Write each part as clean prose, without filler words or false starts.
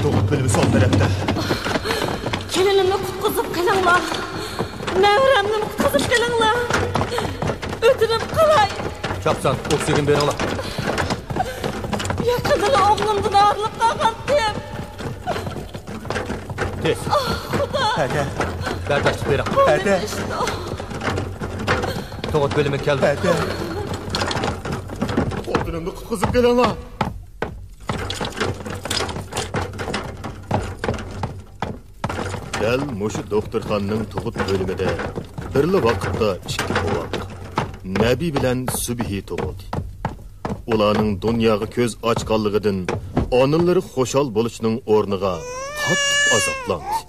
To'g'it bilimi sol tarafda. Kelinimni qutqizib qilinglar. Nevramni qutqizib qilinglar. O'tirib qalay. Chapsan, oksigen beringlar. Yaqinda o'g'limdan og'irlik qolgan deb. Tez. Hadi. Bardashlik bering. Hadi. To'g'it bilimi keldi. Hadi. Xotinimni qutqizib kelinglar. Dal mushu doktorxonaning tug'ut bo'limida birli vaqtda ikki bovoq Nabi bilan Subhi tug'ildi. Ularning dunyoga ko'z ochganligidan onalari xushal bo'lishining o'rniga qattiq azoblandi.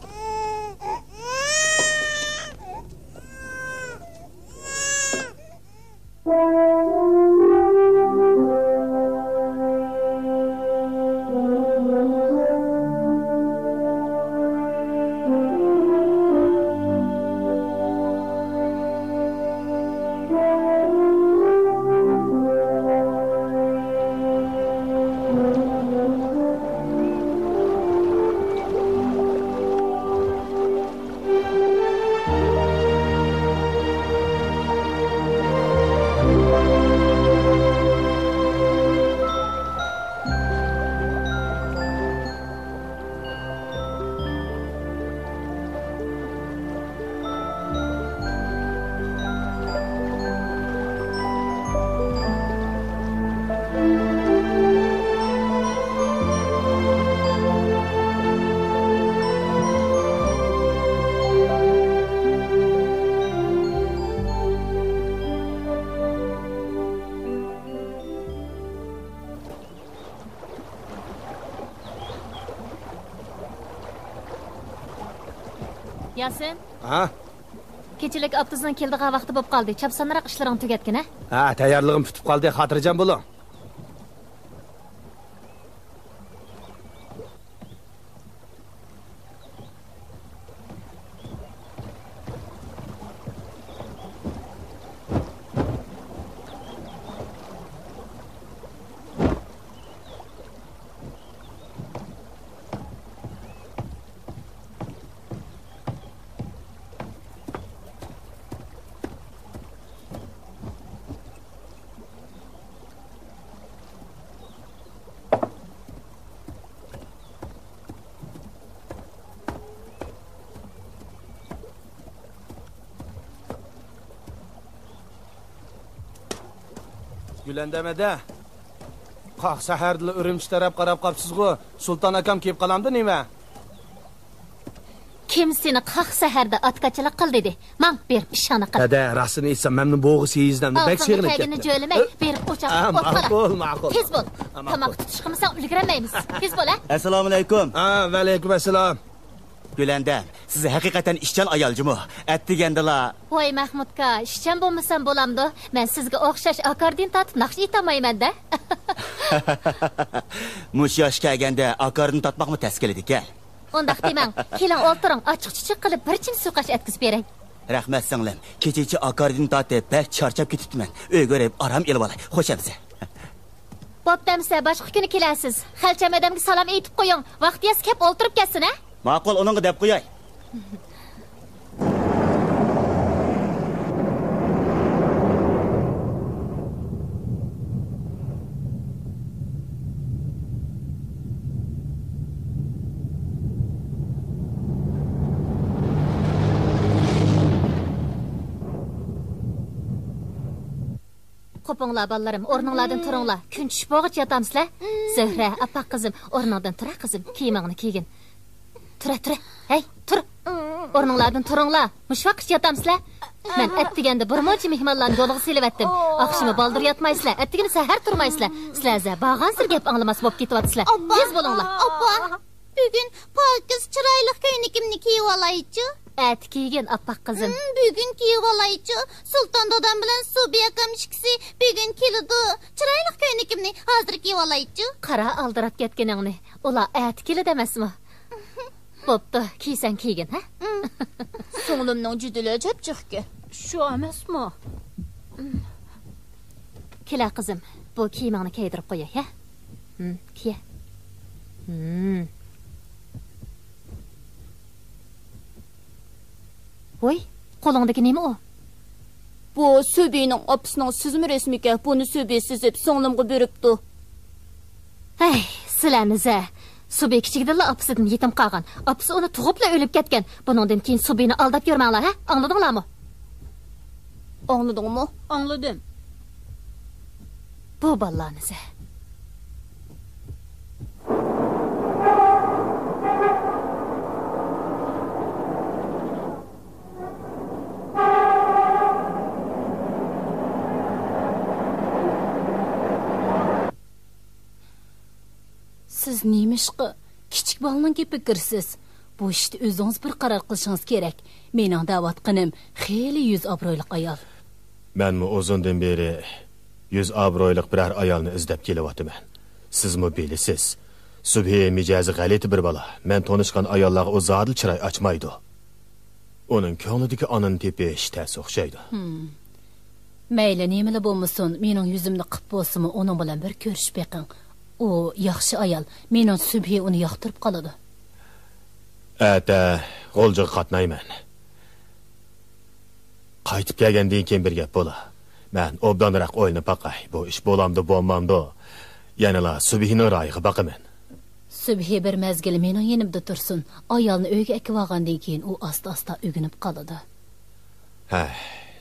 Yasin. Ha? Kechilik avtobusdan keldigan vaqti bo'lib qoldi. Chapsanroq ishlaring tugatgin, ha? Ha, tayyorlig'im tutib qoldi, xotirjam bo'ling. Gülandamada. Qaq saharda Urumchi taraf qarab qapsiz-ku. Sulton akam kelib qolamdi nima? Kim seni qaq saharda otqachilik qil dedi? Mang berib ishona qil. Dada, rasini etsam memnun bo'g'i seyizdamni bek chig'inib ketdi. Tagini jo'limay, berib o'chaq Ma'qul, ma'qul. Tez bo'l. Tomoq tutish qilmasang ulgurmaymiz. Tez bo'l, ha? Assalomu alaykum. Ha, va alaykum assalom. Gülandam, siz haqiqatan ishchan ayoljimu. Atdigandala. Voy Mahmudka, ishchan bo'lmasam bo'lamdi. Men sizga o'xshash akordin tatib naqsh etamayman-da. Mush yoshga kelganda akordin tatmoqmi tashkil ekan? Undaq demang, keling o'ltiring, ochiq-chichiq qilib bir chin suqash etkizib bering. Rahmat singlim. Kechichi akordin tatib bak charchab ketibman. Uyga borib aram elib olay. Xo'shamsiz. Bo'ptamsa, boshqa kuni kelasiz. Xalcham odamga salom aytib qo'ying. Vaqtiyaz kelib o'ltirib ketsin, ha? Ma'qul, uningga deb qo'yay. Qopinglar balalarım, o'rninglardan turinglar. Kun tushib bo'g'ich yotamsizlar. Zahra, apa qizim, o'rningdan tura qizim, kiyimingni kiygin. Tura. Hey, tur. O'rninglardan turinglar. Mush vaqt yotamsizlar. Men atdiganda bir mo'ncha mehmonlarni yo'lga selavatdim. Oqshimi baldir yotmaysizlar, atdigini sahar turmaysizlar. Sizlar bag'ansir gap anglamas bo'lib ketyapsizlar. Tez bo'linglar. Opa, bugun pokiz chiroyli ko'nikimni kiyib olaychi. At kiygin apaq qizim. Bugun kiyib olaychi. Sulton dodam bilan Subiya kamishkisi bugun keladi. Chiroyli ko'nikimni hozir kiyib olaychi. Qara aldirab ketganingni. Ular at keladi emasmi? Bo'pti, kiysan kiygin, ha? So'nglimning judili chapchiqki. Shu emasmi? Kela qizim, bu kiyimingni kiydirib qo'yay, ha? Kiya. Qo'lingdagi nima u? Bu Söbi'nin apısının sizmi resmike bunu Söbi sizip sonlimga beripdi. Hey, sizlarni-za. Subi kichikdilla opasidan yetim qolgan. Opasi uni tug'ibla o'lib ketgan. Buningdan keyin Subini aldab yurmanglar, ha? Angladinglarmi? Anladingmi? Anladım. Bu balalarni-za. Siz nemişqi? Kichik bolaning gapi kirsiz. Bu ishni o'zingiz bir qaror qilishingiz kerak. Mening da'vatqinim xeyli yuz obro'li ayol. Menmi uzundan beri 100 obro'liq biror ayolni izlab kelyapman. Sizmi bilasiz? Subhi mijozi g'alati bir bola. Men tanishgan ayollarga o zodil chiroy ochmaydi. Uning ko'nglidagi onani tepish ta'sir o'xshaydi. Mayli nimala bo'lmasin, mening yuzimni qilib bo'lsimi, uning bilan bir ko'rishib beqing. U yaxshi ayol. Mening Subhi uni yoqtirib qoladi. Ata, g'oljiga qatnayman. Qaytib kelgandan keyin bir gap bo'la. Men obdanroq o'yinib baqay. Bu ish bo'lamdi, bo'lmamdi. Yanala Subhining royiga baqaman. Subhi bir mezgil mening yenimda tursin. Ayolni uyga akib olgandan keyin u asta-asta o'ginib qoladi. Ha,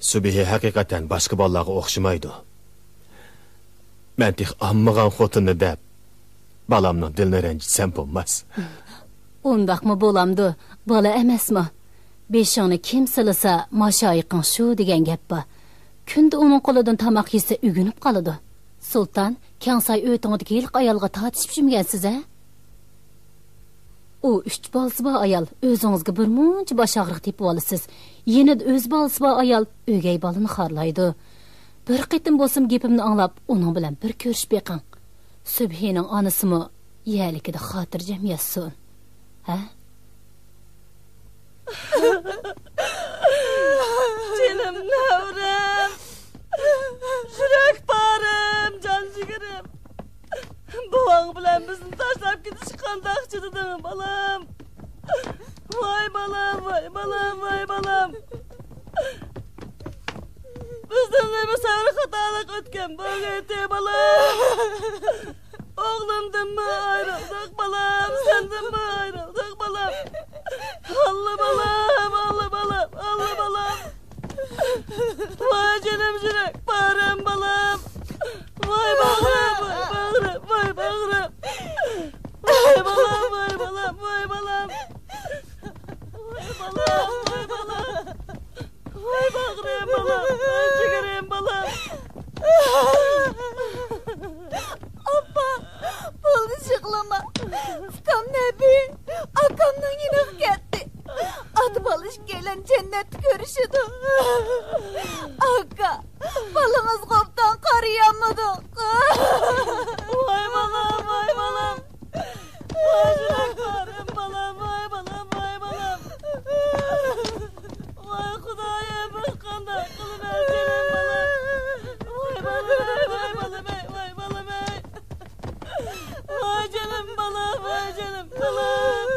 Subhi haqiqatan boshqa bolalarga o'xshamaydi. Men tix ammagan xotinni deb balamning dilini ranjitsam bo'lmas. Undaqmi bo'lamdi? Bola emasmi? Beshingni kim silasa, mashoyiqing shu degan gap bor. Kunda uning qo'lidan tomoq yesa o'ginib qoladi. Sultan, Kansay o'tingdagi ilk ayolga tortishib jimgansiz, a? U 3 bolasi bor ayol, o'zingizga bir muncha bosh og'riq tepib olasiz. Yenida o'z bolasi bor ayol o'gay bolani xorlaydi. Bir qitim bo'lsam gapimni anglab, uning bilan bir ko'rishib beqing. Subhining onasimi yalikida xotirjam yassun. Ha? Canım navram. Şurak barım, can jigirim. Babang bilan bizni tashlab ketish qandaqchi dedim balam. Voy balam, voy balam, voy balam. Bizimle bir sarı xatolik o'tgan bo'g'ayte balam. Oğlumdan mı ayrıldık balam, senden mi ayrıldık balam? Allah balam, Allah balam, Allah balam. Vay canım yürek, bağrım balam. Vay bağrım, vay bağrım, vay bağrım. Vay balam, vay balam, vay balam. Vay balam, vay balam. Vay bağrım balam, vay ciğerim balam. Abba, bo'ldi yig'lama. Ukam nabi, akamning yinib ketdi. Atib olish kelin jannatni ko'rishidi. Aka, balamiz qopdan qariyammidiq. Vay balam, vay balam. Vay yüreklerim balam, vay balam, vay balam. Vay Xudoyim, bir qanday qilib bersin balam. Vay balam, vay balam, vay balam. Vay canım balam, vay canım balam.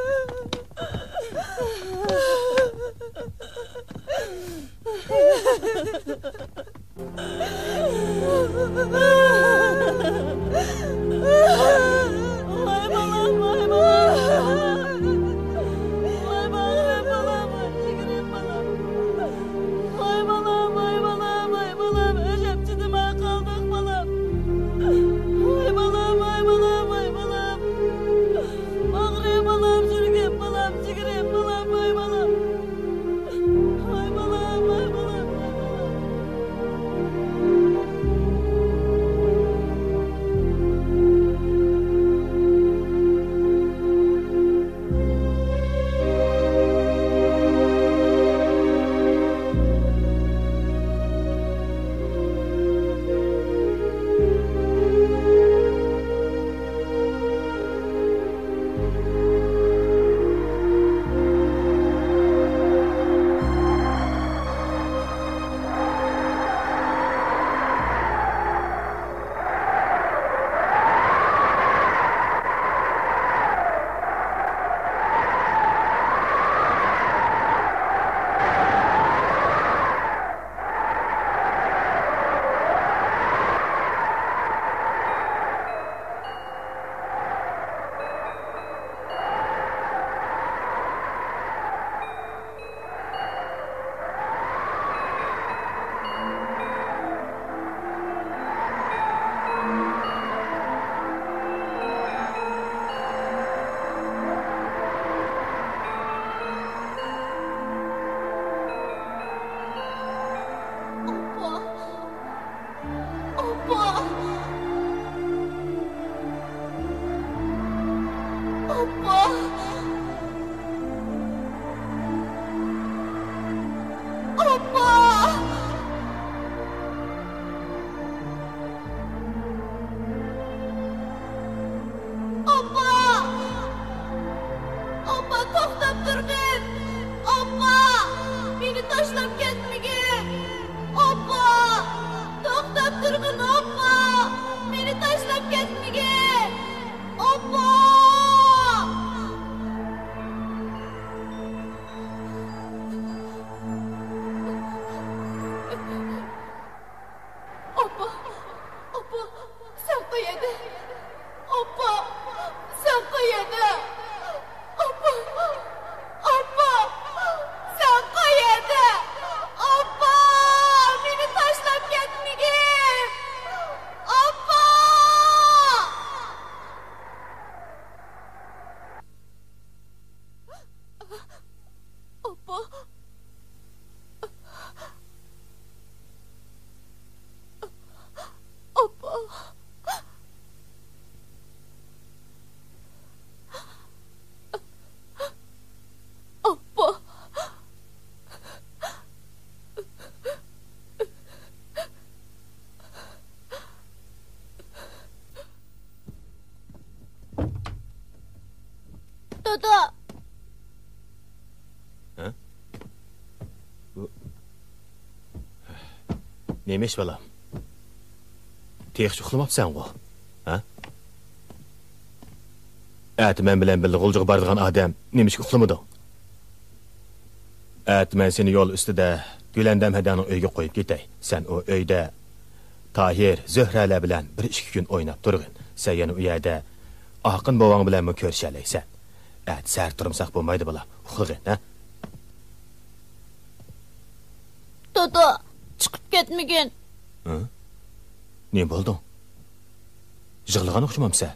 Oppa to'xtab turgin. Oppa meni tashlab ketmagin. Oppa to'xtab turgin. Oppa meni tashlab ketmagin. Oppa Oppa Oppa sen qayerda? Oppa sen qayerda? Oppa Oppa sen qayerda? Oppa meni tashlab ketmagin. Oppa Oppa Oppa Oppa Dada Neymiş balam? Tex uxlamapsan go, ha? Men bilan birga g'uljiga boradigan odam nemish uxlamading? Men seni yo'l ustida Gülandam Hadaning uyga qo'yib ketay. Sen o uyda Tahir, Zöhralar bilan 1-2 kun o'ynab turgin. Sen yana u yerda Oqin bovang bilan mı ko'rishalaysan? Sar turmsaq bo'lmaydi balam. Uxlagin, ha? Dada chiqib ketmagin. Ne bo'lding? Yig'lagan o'xshamamsan.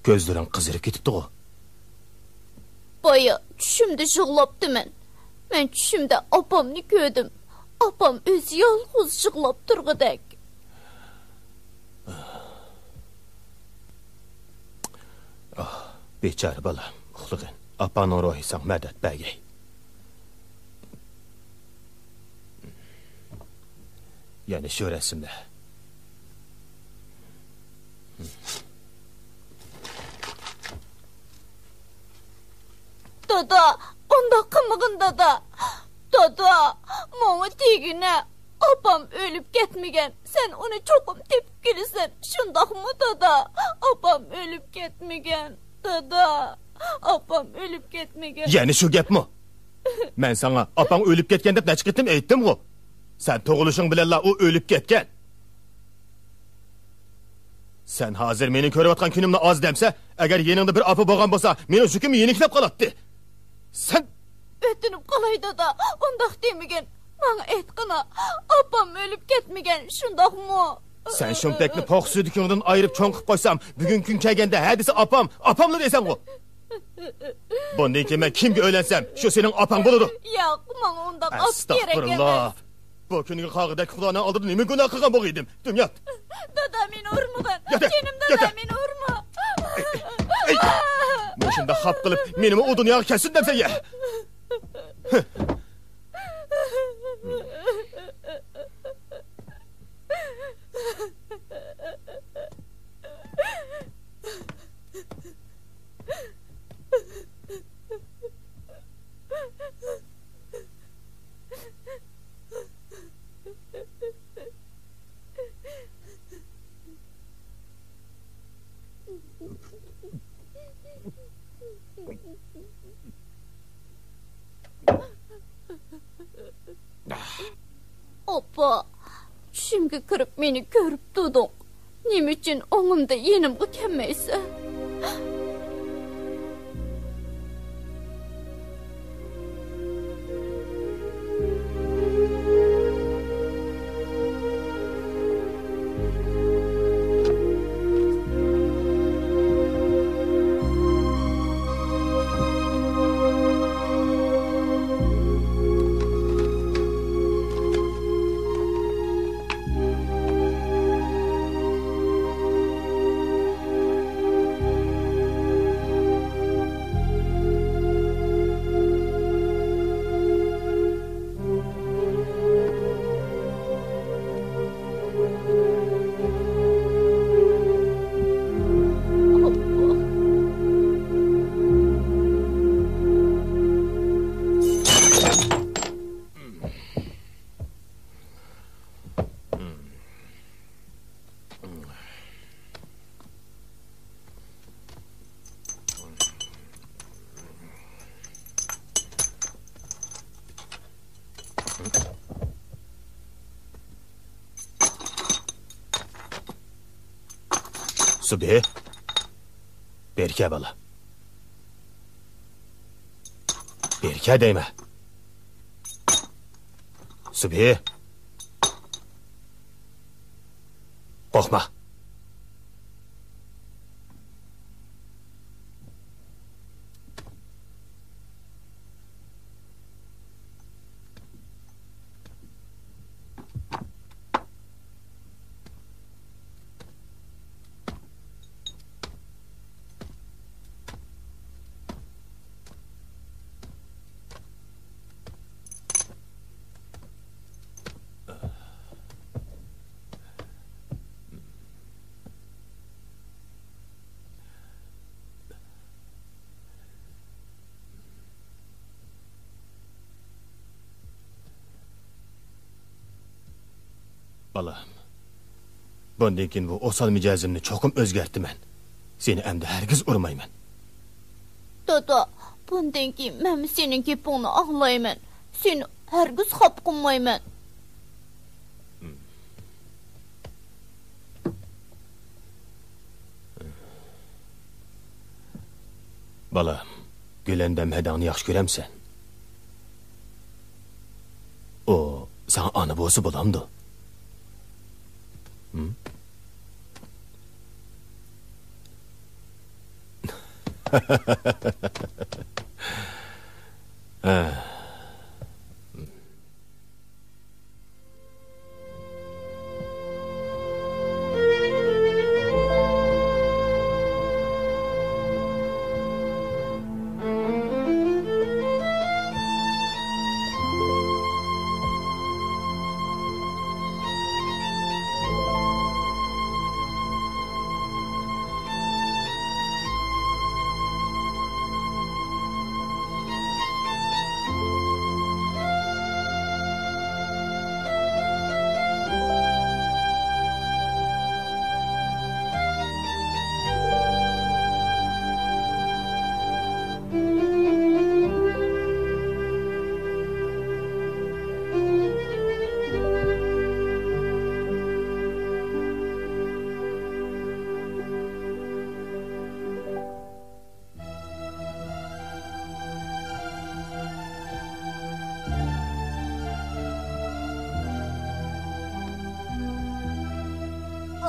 Ko'zlaring qizarib ketibdi-ku. Boya tushimda yig'labdiman. Men tushimda opamni ko'rdim. Opam o'zi yolg'iz yig'lab turg'idak. Bechora bolam, uxlagin. Opaning ruhi san madad bergay. Yani şu resimde. Dada, onda qımığın dada. Dada, mana tegine. Opam ölüp ketmegen. Sen onu çokum tepip gelirsen. Şundaq mı dada? Opam ölüp ketmegen. Dada, opam ölüp ketmegen. Yani şu gap mı? Ben sana opam ölüp ketken dep neçik ettim eyttim o. Sen toğuluşun bilenla o ölüp ketken. Sen hazır meni körüvatkan günümle az demse, eğer yeninde bir apı boğan bolsa, meni şüküm yeniklep kalattı. Sen... Ötünüp qalay dada, ondaq demegen. Bana etqina, opam ölüp ketmegen, şundaq mı? Sen şuntekni poq südükünden ayırıp çoğunqıp koysam, bugün gün kelgende hadisi apamlı desen o. Bundan ki ben kimge öylensem, şu senin apan buludu. Yoq, bana ondaq ap gerek emas. Estağfurullah. Bu günün qağıdaki kulağına aldırdın, nemi günah qıqan boq edim. Dünyat. Dada meni urmagin. Yeter, Kenim dada yeter. meni urma. Ey! Bu şimdi hap qılıp menimi o dünyaya kesin demse ye. Oppa, tushimga kirib meni ko'rib turding. Nima uchun o'ngimda yenimga kelmaysan? Subi. Berke bala. Berke deyme. Subi. Korkma. Balam, bundan keyin bu osal mijozimni cho'qim o'zgartiraman. Seni endi hargiz urmayman. Dada, bundan keyin men sening gapingni anglayman. Seni hargiz xafa qilmayman. Balam, Gülendam hadangni yaxshi ko'ramsan. O, sana ana bo'lsa bo'lamdi.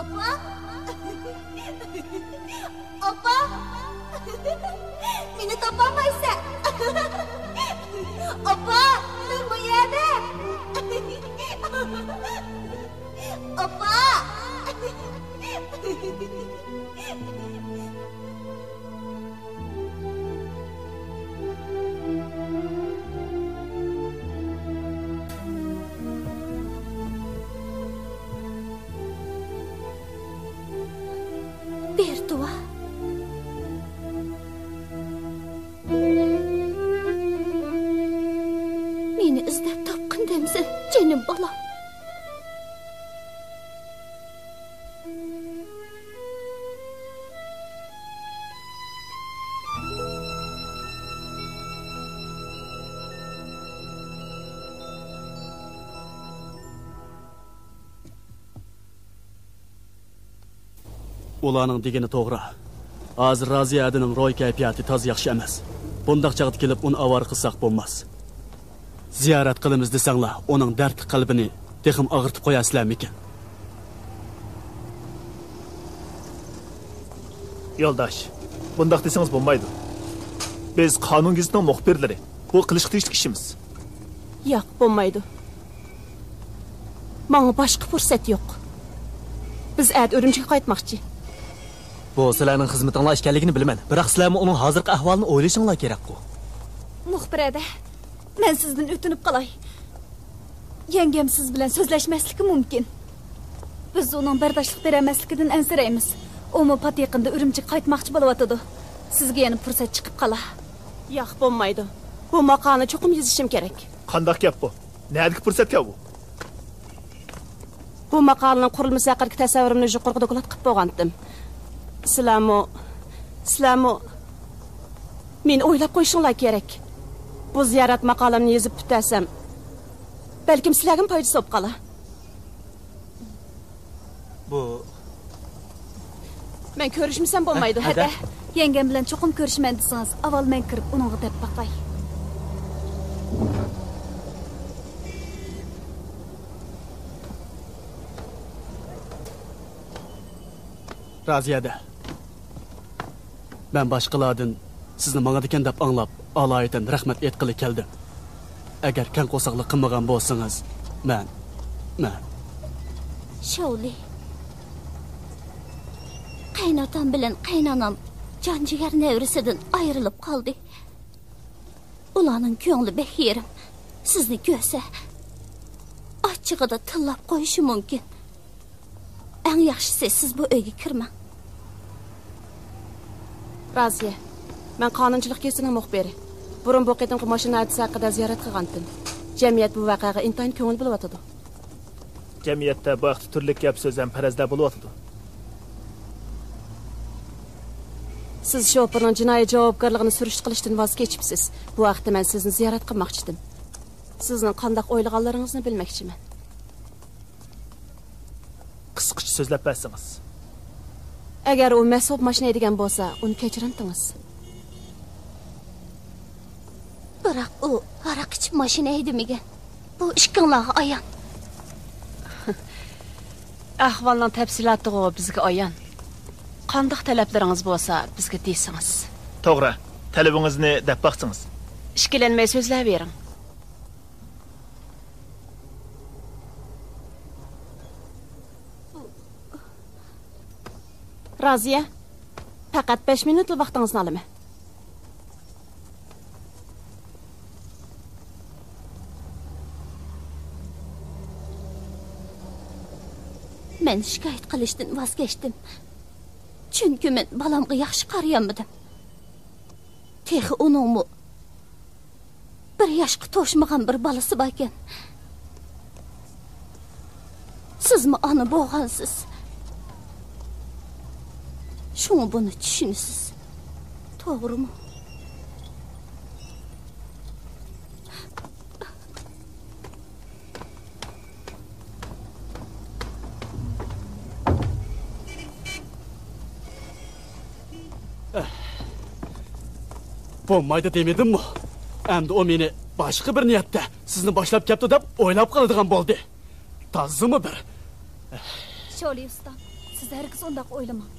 Opa? Opa? Meni topamaysan. Opa, men bu yerda. Opa? Bertua. Meni izlab topqindimsan, jinim bolam. Ularning degani to'g'ri. Hozir Raziyaning ro'y kayfiyati toz yaxshi emas. Bundaq chaqda kelib uni avar qilsak bo'lmas. Ziyorat qilamiz desanglar, uning dard qalbini texim og'irtib qo'yasizlarmikin? Yo'ldosh, bundaq desangiz bo'lmaydi. Biz qonun gizitining muxbirlari. Bu qilish tegishli ishimiz. Yo'q, bo'lmaydi. Menga boshqa fursat yo'q. Biz ad Urumchiga qaytmoqchi. Bu sizlarning xizmatinglar ekanligini bilaman. Biroq sizlarmi uning hozirgi ahvolini o'ylashinglar kerak-ku. Muxbirada, men sizdan o'tinib qolay. Yengam siz bilan so'zlashmasligi mumkin. Biz uning bardoshlik bermasligidan ansiraymiz. U pat yaqinda Urumchiga qaytmoqchi bo'layotdi. Sizga yana fursat chiqib qola. Yo'q, bo'lmaydi. Bu maqolani cho'qim yozishim kerak. Qanday gap bu? Nədiki fürsətə bu? Bu maqolaning qurilmasi haqidagi tasavvurimni yuqori doklad qilib qo'ygandim. Sizlarmi men o'ylab qo'yishinglar kerak. Bu ziyorat maqolamni yozib bitasam, balkim sizlarga foydasi bo'lib qolar. Men ko'rishmasam bo'lmaydi. Hadi. Yengem bilan cho'qim ko'rishman desangiz, avval men kirib uningga deb baqay. Raziyada. Ben başqalardan sizni manga degan deb anglab, aloyidan rahmat aytqili keldim. Agar kan qo'saqlik qilmagan bo'lsangiz, men Şovli. Qaynotam bilan qaynonam jonjigar nevrisidan ayrilib qoldi. Ularning ko'ngli behirim. Sizni ko'rsa, ochig'ida tillab qo'yishi mumkin. Eng yaxshisi siz bu uyga kirmang. Raziya, men qonunchilik kesining muxbiri. Burun bu qitimqi mashina hadisi haqida ziyorat qilgandim. Jamiyat bu voqeaga intayin ko'ngil bo'lyotdi. Jamiyatda bu vaqt turli gap so'z ham farazda bo'lyotdi. Siz shoferning jinoiy javobgarligini surish qilishdan voz kechibsiz. Bu vaqtda men sizni ziyorat qilmoqchi edim. Sizning qanday o'ylaganlaringizni bilmoqchiman. Qisqacha so'zlab bersangiz. Agar u mas'ul mashina edigan bo'lsa, uni kechirintingiz. Biroq u aroq ichib mashina haydamagan. Bu ishkinglarga ayon. Ahvolning tafsilotlari bizga ayon. Qanday talablaringiz bo'lsa, bizga deysiz. To'g'ri. Talabingizni deb baqsangiz. Ishkilanmay so'zlayvering. Raziya, faqat 5 minutlik vaqtingizni olaman. Men shikoyat qilishdan voz kechdim. Chunki men balamga yaxshi qarayolmadim. Texi uningmi bir yoshga to'shmagan bir balasi bor ekan. Sizmi ona bo'lgansiz? Şunu bunu düşünürsüz. Doğru mu? Bo'lmaydi demedim mi? Endi o meni boshqa bir niyatda sizni boshlab keldi deb o'ylab qoladigan bo'ldi. Tozimi bir? Şovli usta, siz herkes undaq o'ylamang.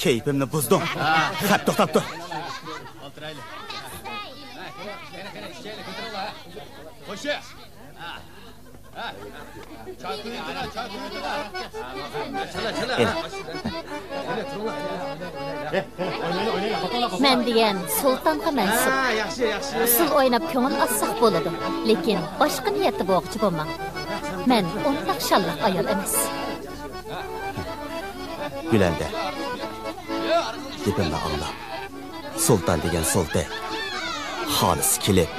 Keyfimni buzding. Qap to'xtab tur. Qo'shi. Men degan sultonga mansub. Usul o'ynab ko'ngil olsak bo'ladi, lekin boshqa niyati bo'g'chi bo'lmang. Men undaq shalloq ayol emas. Gülende. Dibimni angla. Sultan degan sultan. Xolis kelib,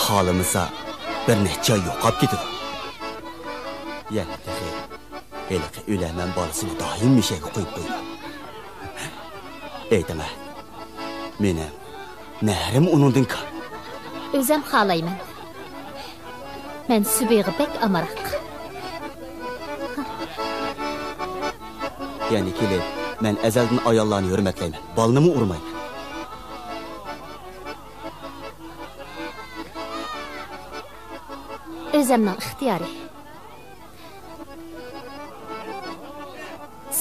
xolimisa bir necha yo'qab ketadi. Yana tehi. Heliqi o'laman bolasini doim mishaga qo'yib qo'ydi. Aytama. Meni nahrim uningdan ka. O'zim xohlayman. Men Subig'i bek amaroq. Yani kelib, men azaldan ayollarni hurmatlayman. Balnimi urmayman. O'zimning ixtiyori.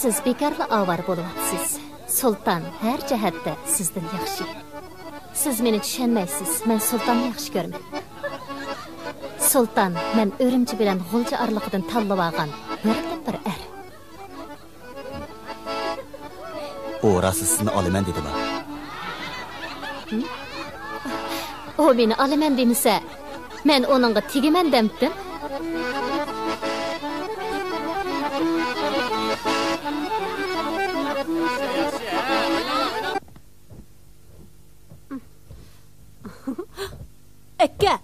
Siz bekarli avar bo'lyapsiz. Sultan har jihatda sizdan yaxshi. Siz meni tushunmaysiz. Men sultonni yaxshi ko'raman. Sultan men o'rimchi bilan g'ulja arliqidan tanlab olgan bir er. O rasisini olaman dedimi? O meni olaman demisa, men onunga tegiman demdim. Akka.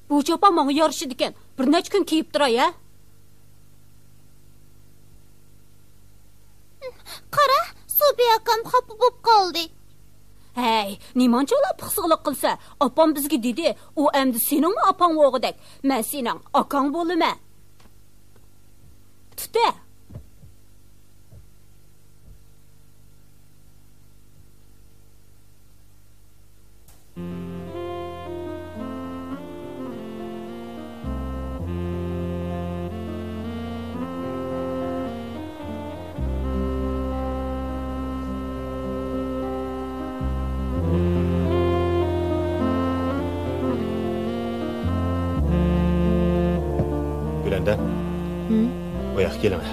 Bu cho'pon menga yarışıdı ekan. Bir necha kun kiyib turay, ha? Qara, Subi akam xafa bo'lib qoldi. Hey, nimancha ular pixsiqlik qilsa, opam bizga dedi, u endi seningmi opang o'g'idek. Men sening akang bo'laman. Tuta. Gülende. Oyak gelme.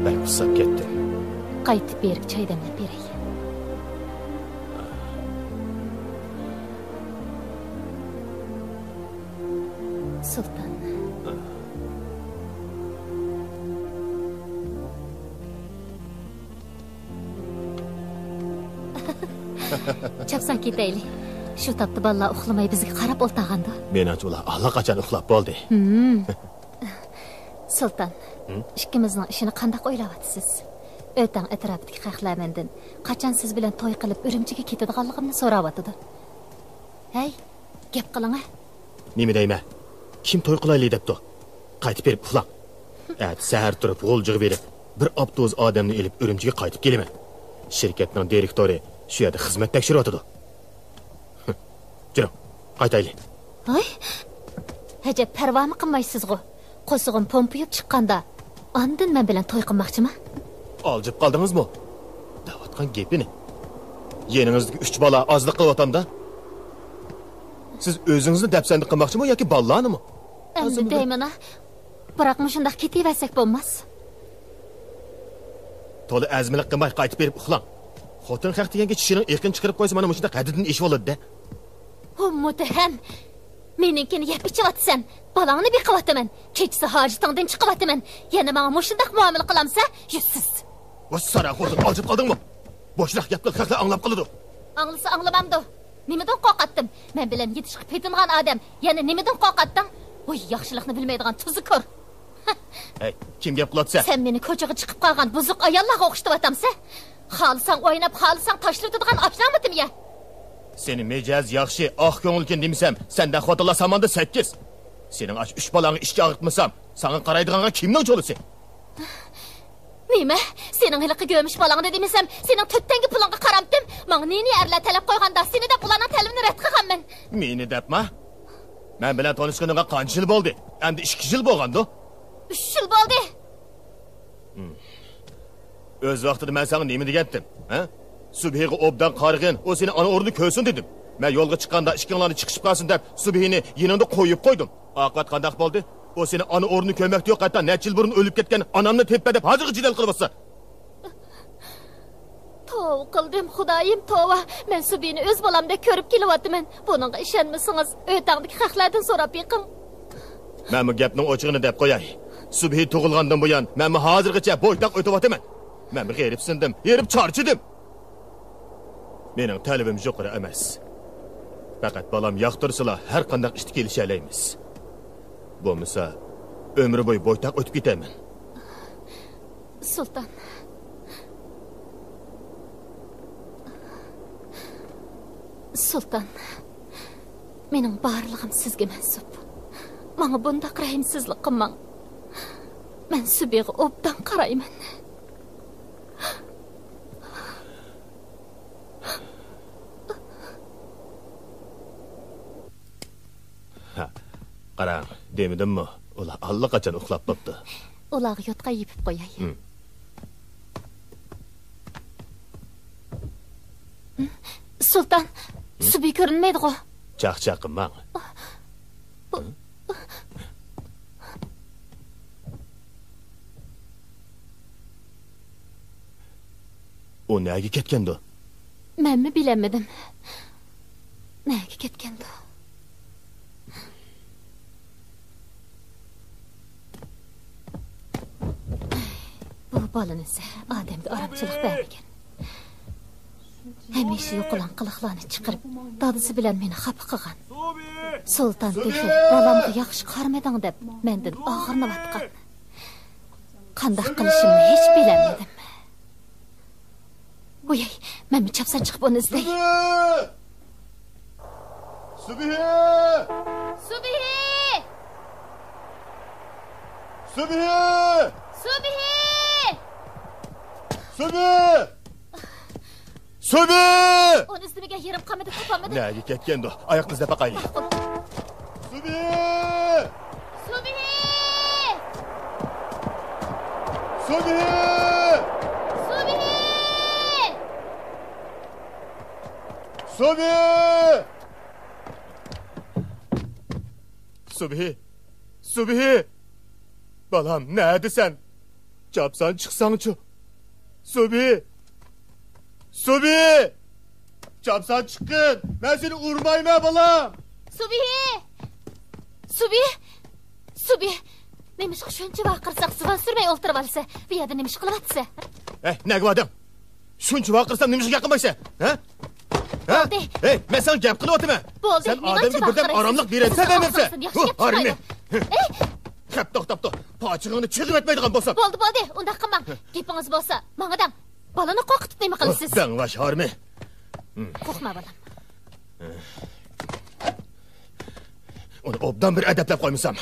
Ben kussak kettim. Qaytib berib choy demlab beray. Sultan. Chapsan ketayli. Shu topda balla uxlamay bizga qarab o'ltag'andi. Men ular allaqachon uxlab bo'ldi. Sultan, ikkimizning ishini qanday o'ylayapsiz? O'tang atrofidagi xalqlar mendan qachon siz bilan to'y qilib Urumchiga ketadiganligimni so'rayotdi. Hey, gap qiling-a. Nima deyman? Kim to'y qilayli debdi? Qaytib berib uxlang. Sahar turib g'o'ljig'i berib, bir avtobus odamni elib Urumchiga qaytib kelaman. Shirkatning direktori shu yerda xizmat tekshiryotdi. Juring, qaytayli. Ay, hajab parvoni qilmaysiz-ku. Qo'sig'im pompiyib chiqqanda, ondan men bilan to'y qilmoqchiman. Aljib qoldingizmi? Davatgan gapini. Yeningizdagi 3 bola ozlik qilyapamda. Siz o'zingizni dapsandiq qilmoqchimi yoki ballanimi? Endi deyman-a. Biroq shunday ketaversak bo'lmas. To'la azmilik qilmay qaytib berib uxlang. Xotin haq deganga chishining eqin chiqarib qo'ysa mana shunda qadidan ish bo'ladi-da. Muttaham. Meninkini yeb ichyapsan. Balangni beqiyapman. Kechsi hojatdan chiqyapman. Yana menga mushundaq muomala qilamsa, yuzsiz. Voy sara xotin, aljib qoldingmi? Boshliq gaplar haqlar anglab qoladi. Anglasa anglamamdi. Nimadan qo'rqatdim? Men bilan yetishib petingan odam, yana nimadan qo'rqatding? Voy, yaxshilikni bilmaydigan tuzi ko'r. Hey, kim gap qilyapsa? Sen meni ko'chaga chiqib qolgan buzuq ayollarga o'xshatyapsan. Xohlasang o'ynab, xohlasang tashlatadigan oshnamidim ya. Seni mijaz yaxshi, oq ko'ngilkin demisam, sendan xotinlar samonda 8. Senin aç 3 balanı işe ağırtmasam, sana qaraydıganğa kimning jolusi? Nima? Sening hiliqi gömüş balаңı dedimisem, sening 4 tenge pulыңga qaramdim. Maňa neni erler talep qo'yganda, seni de bularning talabini rad qilganman. Meni depma. Men bilan tanışganыңa qancha yil bo'ldi? Endi 2 yil bo'lgandi. 3 yil bo'ldi. Öz vaqtida men sana nima degandim? Ha? Subhiga obdan qarg'in, o seni ana o'rnida ko'rsin dedim. Men yo'lga chiqqanda ishkinglarni chiqishib qolsin deb Subhini yiningda qo'yib qo'ydim. Oqibat qanday bo'ldi? O seni ana o'rnini ko'makda yo'q, hatta necha yil burun o'lib ketgan onamni teppa deb hozirga jidal qilibsa. Tov qildim, Xudoyim, tova. Men Subhini o'z bolamdek ko'rib kelyapman. Buningga ishonmasangiz, o'taqdagi xalqlardan so'rab yiqing. Men bu gapning ochiqini deb qo'yay. Subhi tug'ilgandan buyon men hozirgacha bo'ytaq o'tyapman. Men g'eribsindim, yerib charchidim. Mening talabim yuqori emas. Faqat balam yoqtirsalar har qanday ishga kelisha olamiz. Bo'lmasa ömrü bo'yi bo'ytaq o'tib ketaman. Sultan. Sultan. Mening barlig'im sizga mansub. Menga bundaq rahimsizlik qilmang. Men Subhiga obdan qarayman. Qarang, demidimmi? Ular allaqachon uxlab qopti. Ularga yotqa yepib qo'yay. Sultan, Subhi ko'rinmaydi-ku. Chaqchaq qilmang. O nega ketgandi? Menmi bilamadim. Nega ketgandi? Bu balanisi odamga arabchilik bermagan. Hamisha yo'qolan qiliqlarni chiqarib, dadisi bilan meni xafa qilgan. Sultan degi balamga yaxshi qarmading deb mendan og'irni vatgan. Qanday qilishimni hech bilamadim. Uyay, men mi chapsan chiqib uni izlay. Subhi! Subhi! Subhi! Subhi! Subhi! Subhi! Onu izlamaga yerim qolmadi, topolmadim. Nega ketgandi? Oyoqni izlab baqaylik. Subhi! Subhi! Subhi! Subhi! Subhi! Subhi! Balam, nerede sen? Çapsan çıksançı. Subhi! Subhi! Çapsan çıkın. Ben seni urmayma balam. Subhi! Subhi! Subhi! Neymiş şuncha vaqirsak sıvan sürmey o'ltirib olsa, bu yerda nima ish qilyapsa? Ne qildim? Shuncha vaqirsam nima ish qilmaysan? Ha? Ha? Hey, men sen gap qilyapman. Sen odamga birdan oromlik beraysan demaysan. Harmi. Kap to'xtab. Pochig'ini chig'ib etmaydigan bo'lsam. Bo'ldi. Unda qilmang. Gapingiz bo'lsa, menga dang. Balani qo'rqitib nima qilasiz? Danglash Harmi. Qo'rqma balam. Uni obdan bir adablab qo'ymasam.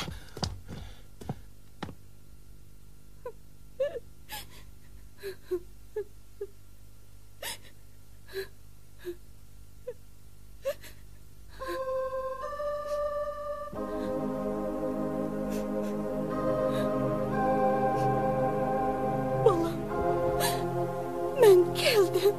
Ben geldim.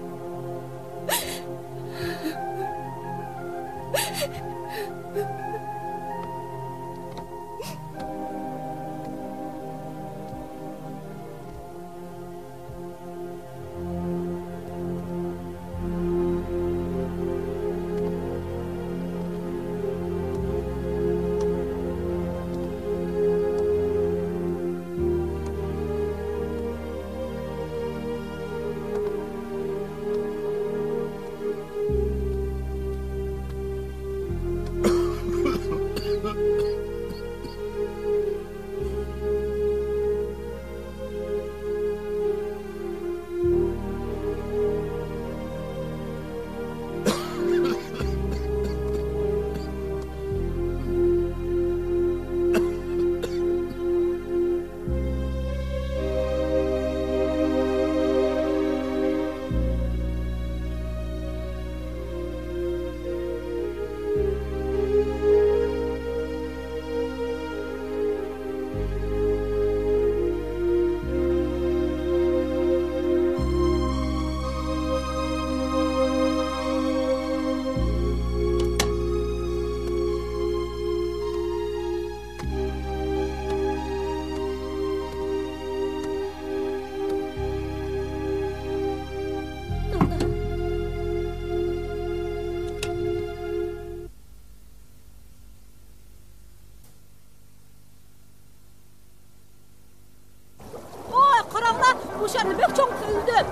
Muşarını bek çok öldüm.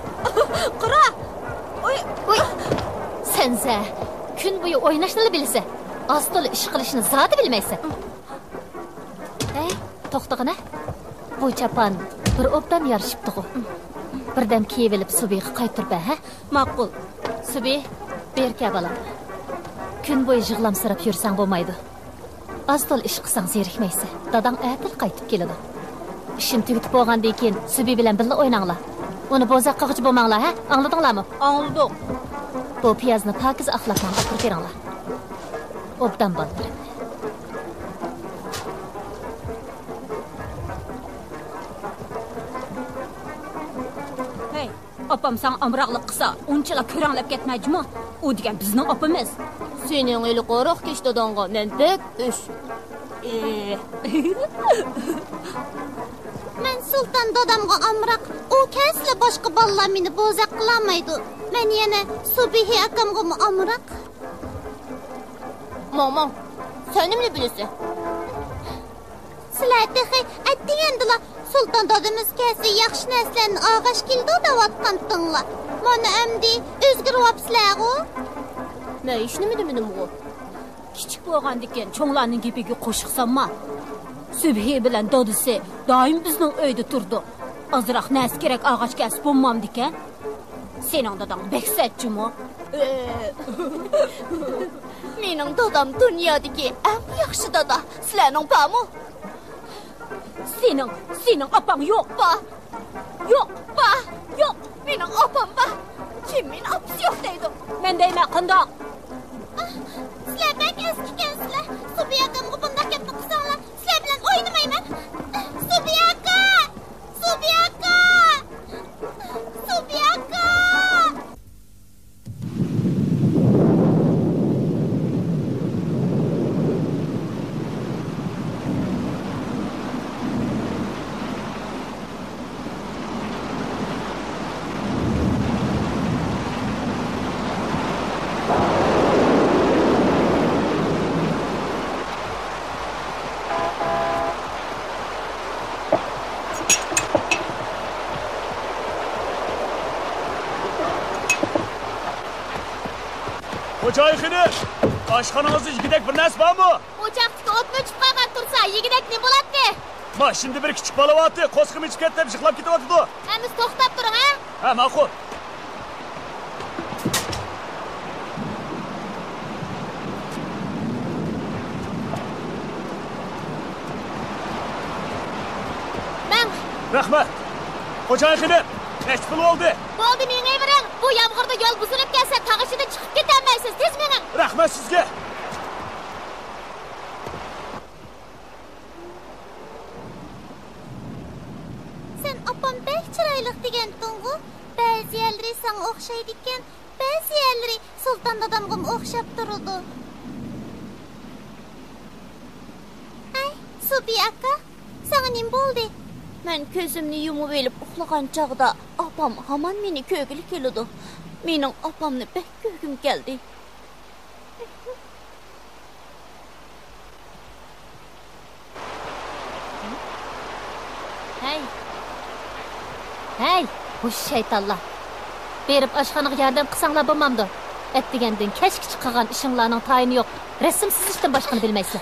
Qıra. Oy. Sense kun bo'yi o'ynashni bilsa, astoli ish qilishni zoti bilmaysan. Hey, to'xtag'ina. Bu chapan bir obdan yarishibdi-ku. Birdan kiyebilib Subiga qaytirib ha? Ma'qul. Subi, berka balam. Kun bo'yi yig'lamsirab yursang bo'lmaydi. Astol ish qilsang zerikmaysan. Dadang atil qaytib keladi. İşim tugitib bo'lgandan keyin Subi bilan birga o'ynanglar. Uni bo'zaq qilg'ich bo'lmanglar, ha? Angladinglarmi? Anladik. Bu piyozni pakiz axlatdan qilib beringlar. Obdan bo'ldi. Hey, opam sen amraqliq qilsa, unchalar ko'ranglab ketmaydi-mi? U degan bizning opamiz. Sening eli qo'roq kechdidango men bek ish. Men Sultan dadamga amraq, u kasla boshqa bolalar meni bo'zaq qilmaydi. Men yana Subihi akamga amraq. Mama, sen nimni bilasan? Sizlar texi aytdinglar, Sultan dadamiz kasi yaxshi narsalarni og'ash keldi deyotqandinglar. Mana endi o'zgaribsizlar-ku. Men hech nima demadim-ku. Kichik bo'lgandikan cho'nglarning gapiga qo'shiqsanma. Subhi bilan dadisi doim bizning uyda turdi. Azroq narsa kerak og'ach kasb bo'lmamdikan. Sening dadang beksatchimi? Mening dadam dunyodagi eng yaxshi dada. Sizlarning bormi? Sening opang yo'q. Yo'q. Mening opam bor. Kim men opasi yo'q deydi? Men deyman, qandoq? Sizlar bek eskikansizlar. Subi akamga bunday gapni qilsanglar, sizlar bilan o'ynamayman. Subi aka! Subi aka! Subi aka! Ho'jayxini, oshxonangizda yigidek bir narsa bormi? O'chaqda o't o'chib qolgan tursa, yigidek ne bo'ladi? Ma, şimdi bir kichik bola bo'lyapti, qo'sqim ichib ketdi deb yig'lab ketyapti-ku. Endi to'xtab turing, ha? Ha, ma'qul. Rahmat. Ho'jayxini, nechta pul oldi? Bo'ldi, menga bering. Bu yomg'irda yo'l buzilib kelsa, tag'ishida chiqib ketolmaysiz. Tez mening. Rahmat sizga. Sen opam bek chiroyli deganding-ku. Ba'zi yerlari senga o'xshaydi ekan, ba'zi yerlari Sulton dadamga o'xshab turadi. Ay, Subi aka, senga nima bo'ldi? Men ko'zimni yumib elib uxlagan chaqda opam hamon meni ko'gili keladi. Mening opamni bek ko'rgim keldi. Hey, bu shaytonlar. Berib oshxonaga yordam qilsanglar bo'lmamdi. Aytgandan kechki chiqqan ishinglarning tayini yo'q. Rasm chizishdan boshqani bilmaysiz.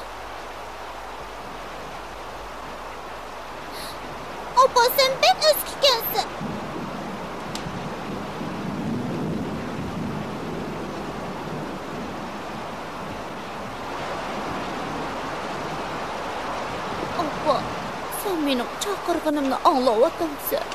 Opa sen bek eskikansan. Opa, sen mening chaqirganimni anglayapsansan.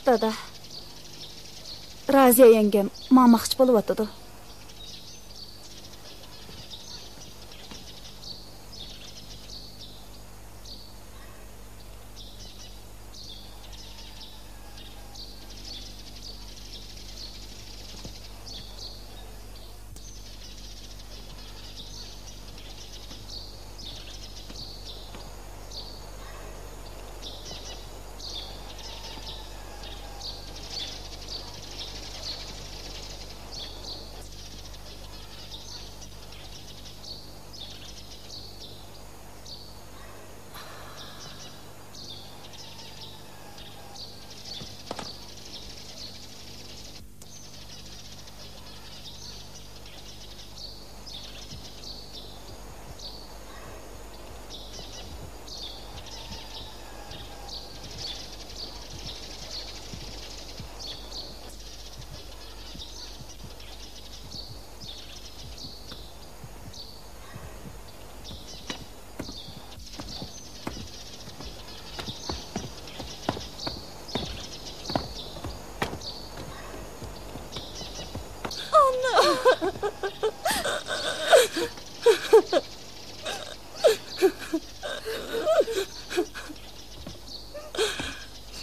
Dada. Raziya yengem mamaqchi bo'lib o'tadi.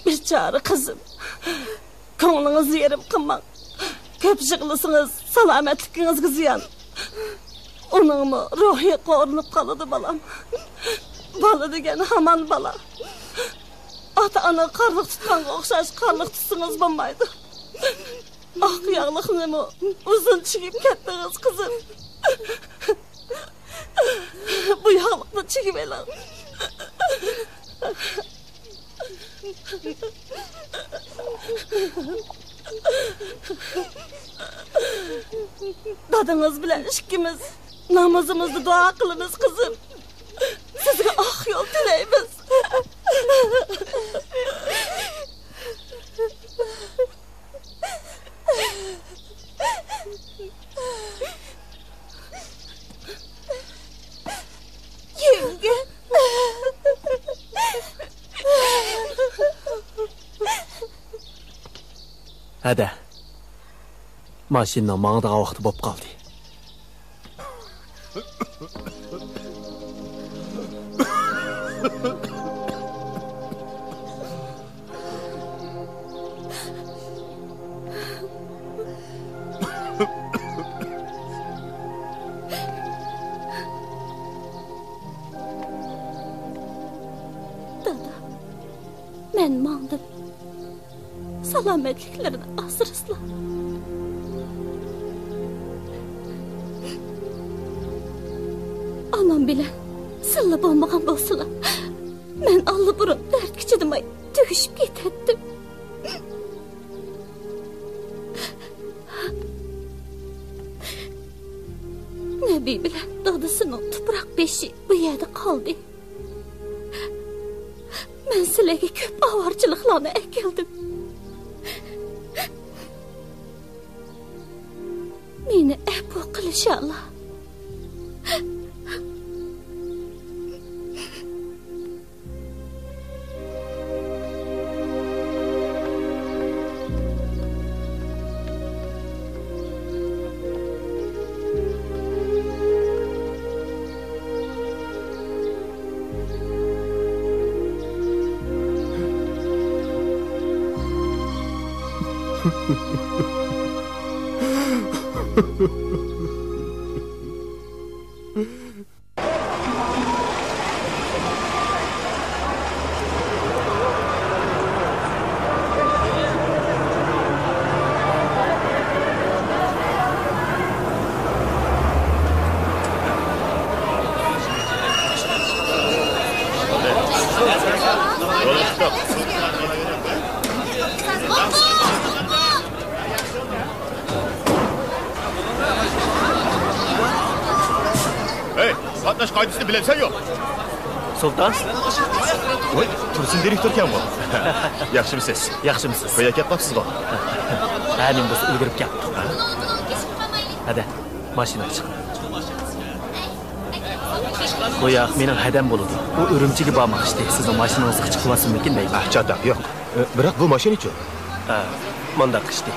Bichara kızım. Ko'nglingizga yerim qilmang. Ko'p yig'lasınız, salomatligingizga ziyon. Uningmi ruhiy qo'rinib qoladi balam. Bola degan hamon bola. Ota-ona qarliq tutganga o'xshash qarliq tutsangiz bo'lmaydi. Ah yağlıqnimi uzun chigib ketdingiz qizim. Bu yağlıqni chigib elang. Dadınız bilen ikimiz namazımızda dua kılınız kızım. Sizge ah yol dileyimiz. Yenge. Hadi. Maşinning mangdiga vaqti bo'lib qoldi. Dada, men mangdim. Salomatliklarini asraslar. Anam bilan silla bo'lmagan bo'lsalar, men allaburun dardga chidamay tugishib ketatdim. Nabi bilan dadasining tuproq beshi bu yerda qoldi. Men sizlarga ko'p avorchiliklarni keldim. Meni afv qil inshaalloh. Qatnash qoidasini bilamsan yo'q? Sultan? Voy, tursin direktor ekan bu. Yaxshimisiz? Yaxshimisiz? Qo'ya ketmoqsizmi? Ha, men biz ulgurib ketdik. Hadi, mashinaga chiq. Qo'yaq mening hadam bo'ladi. U Urumchiga bormoqchi. Sizning mashinangizga chiqib olsinmikin deyman. Chatoq, yo'q. Biroq bu mashina-chi? Manda qishdi.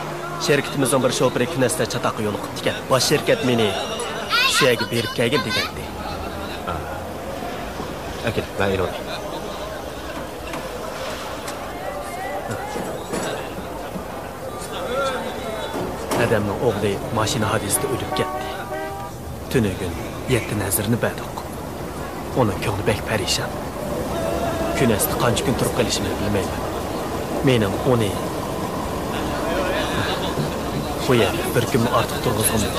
Şirketimizin bir şoförü Künes'te çataqı yolu qıptı. Baş şirket meni şeye berip kelgin degandi. Akil, ben el olayım. Adamның oğlu maşina hadisede ölüp ketdi. Tünü gün yetti nəzirini bədiq. Onun köngli bək pərişan. Künes'te qancha gün turib qilishini bilmayman. Mening onu bu yerda bir kunni ortiq turg'izgim yo'q.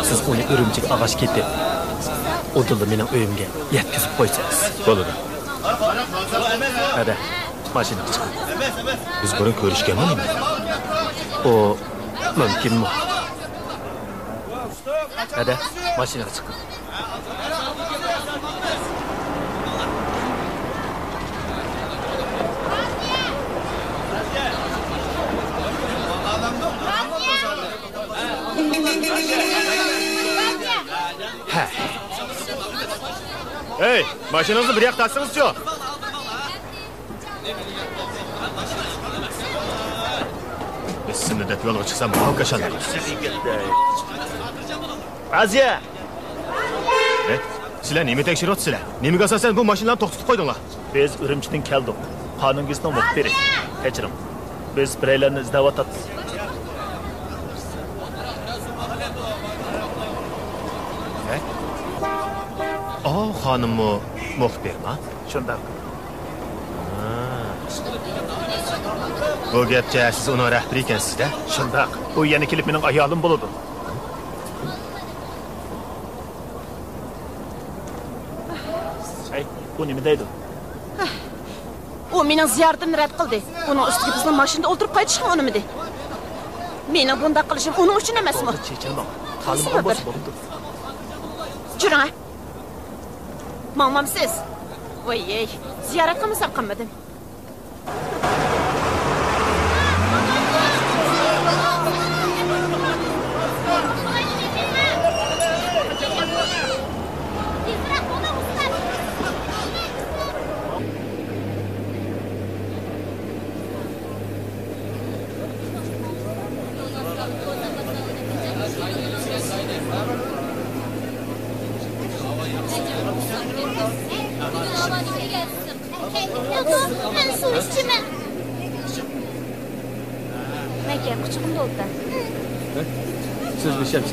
Siz uni Urumchiga ag'ash ketib, o'dilni mening uyimga yetkazib qo'ysangiz. Bo'ladi. Hadi, mashinaga chiqing. Biz buni ko'rishganmi? O mumkinmi? Hadi, mashinaga chiqing. Hey, maşınızı bir yaktarsınız yok. Biz sizinle de yola çıksam halka şanlar. Aziye! Ne? Sizler nemi tekşir ot sizler? Nemi asasen bu maşinlarni to'xtatib qo'ydinglar? Biz Urumchidan keldik. Qonuningizning muxbiri. Kechiring. Biz biraylarni izlayotamiz. Xonimmi muxbirmi? Shunday. Bu gapcha siz uni rahbari ekansiz-da? Shunday. U yana kelib mening ayolim bo'ladi. Hey, bu nima deydi? U mening ziyoratimni rad qildi. Uning ustiga bizni mashinada o'ltirib qaytishga unimidi. Mening bunday qilishim uning uchun emasmi? Chechilmoq. Ta'limga bos bo'ldi. Juring. Mamamsiz. Voy, ziyorat qilmasam qilmadim. Ben su içmem. Meke, kuchugimda o'tdi. Siz bilishasiz.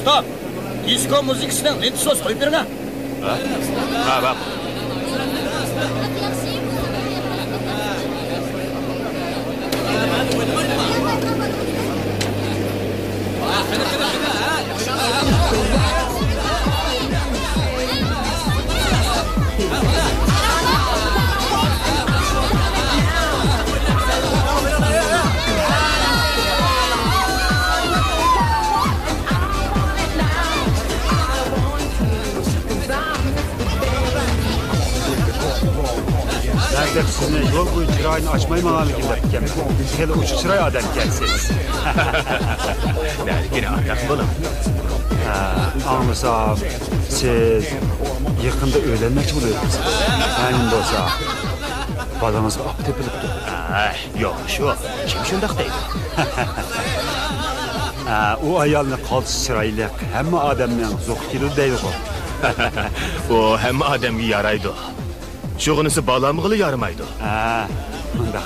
Stop! Disko muzikasidan endi so'z qo'yib bering. Ha, bak. Dep sizni yo'l bo'yi chiroyini ochmaymanligim deb ekan. Hali uch chiroy odam kelsiz. Nariga aqaq bo'lam. Anlasam, siz yaqinda uylanmoqchi bo'lyapsiz. Aynan bo'lsa, bolangiz olib tepilibdi. Yo'q, shu. Kim shundaq deydi? U ayolni qolsi chiroyli, hamma odamning zo'qi keladi deydi-ku. O hamma odamga yaraydi. Şuğunisi balamğılı yarmaydı. Bunda.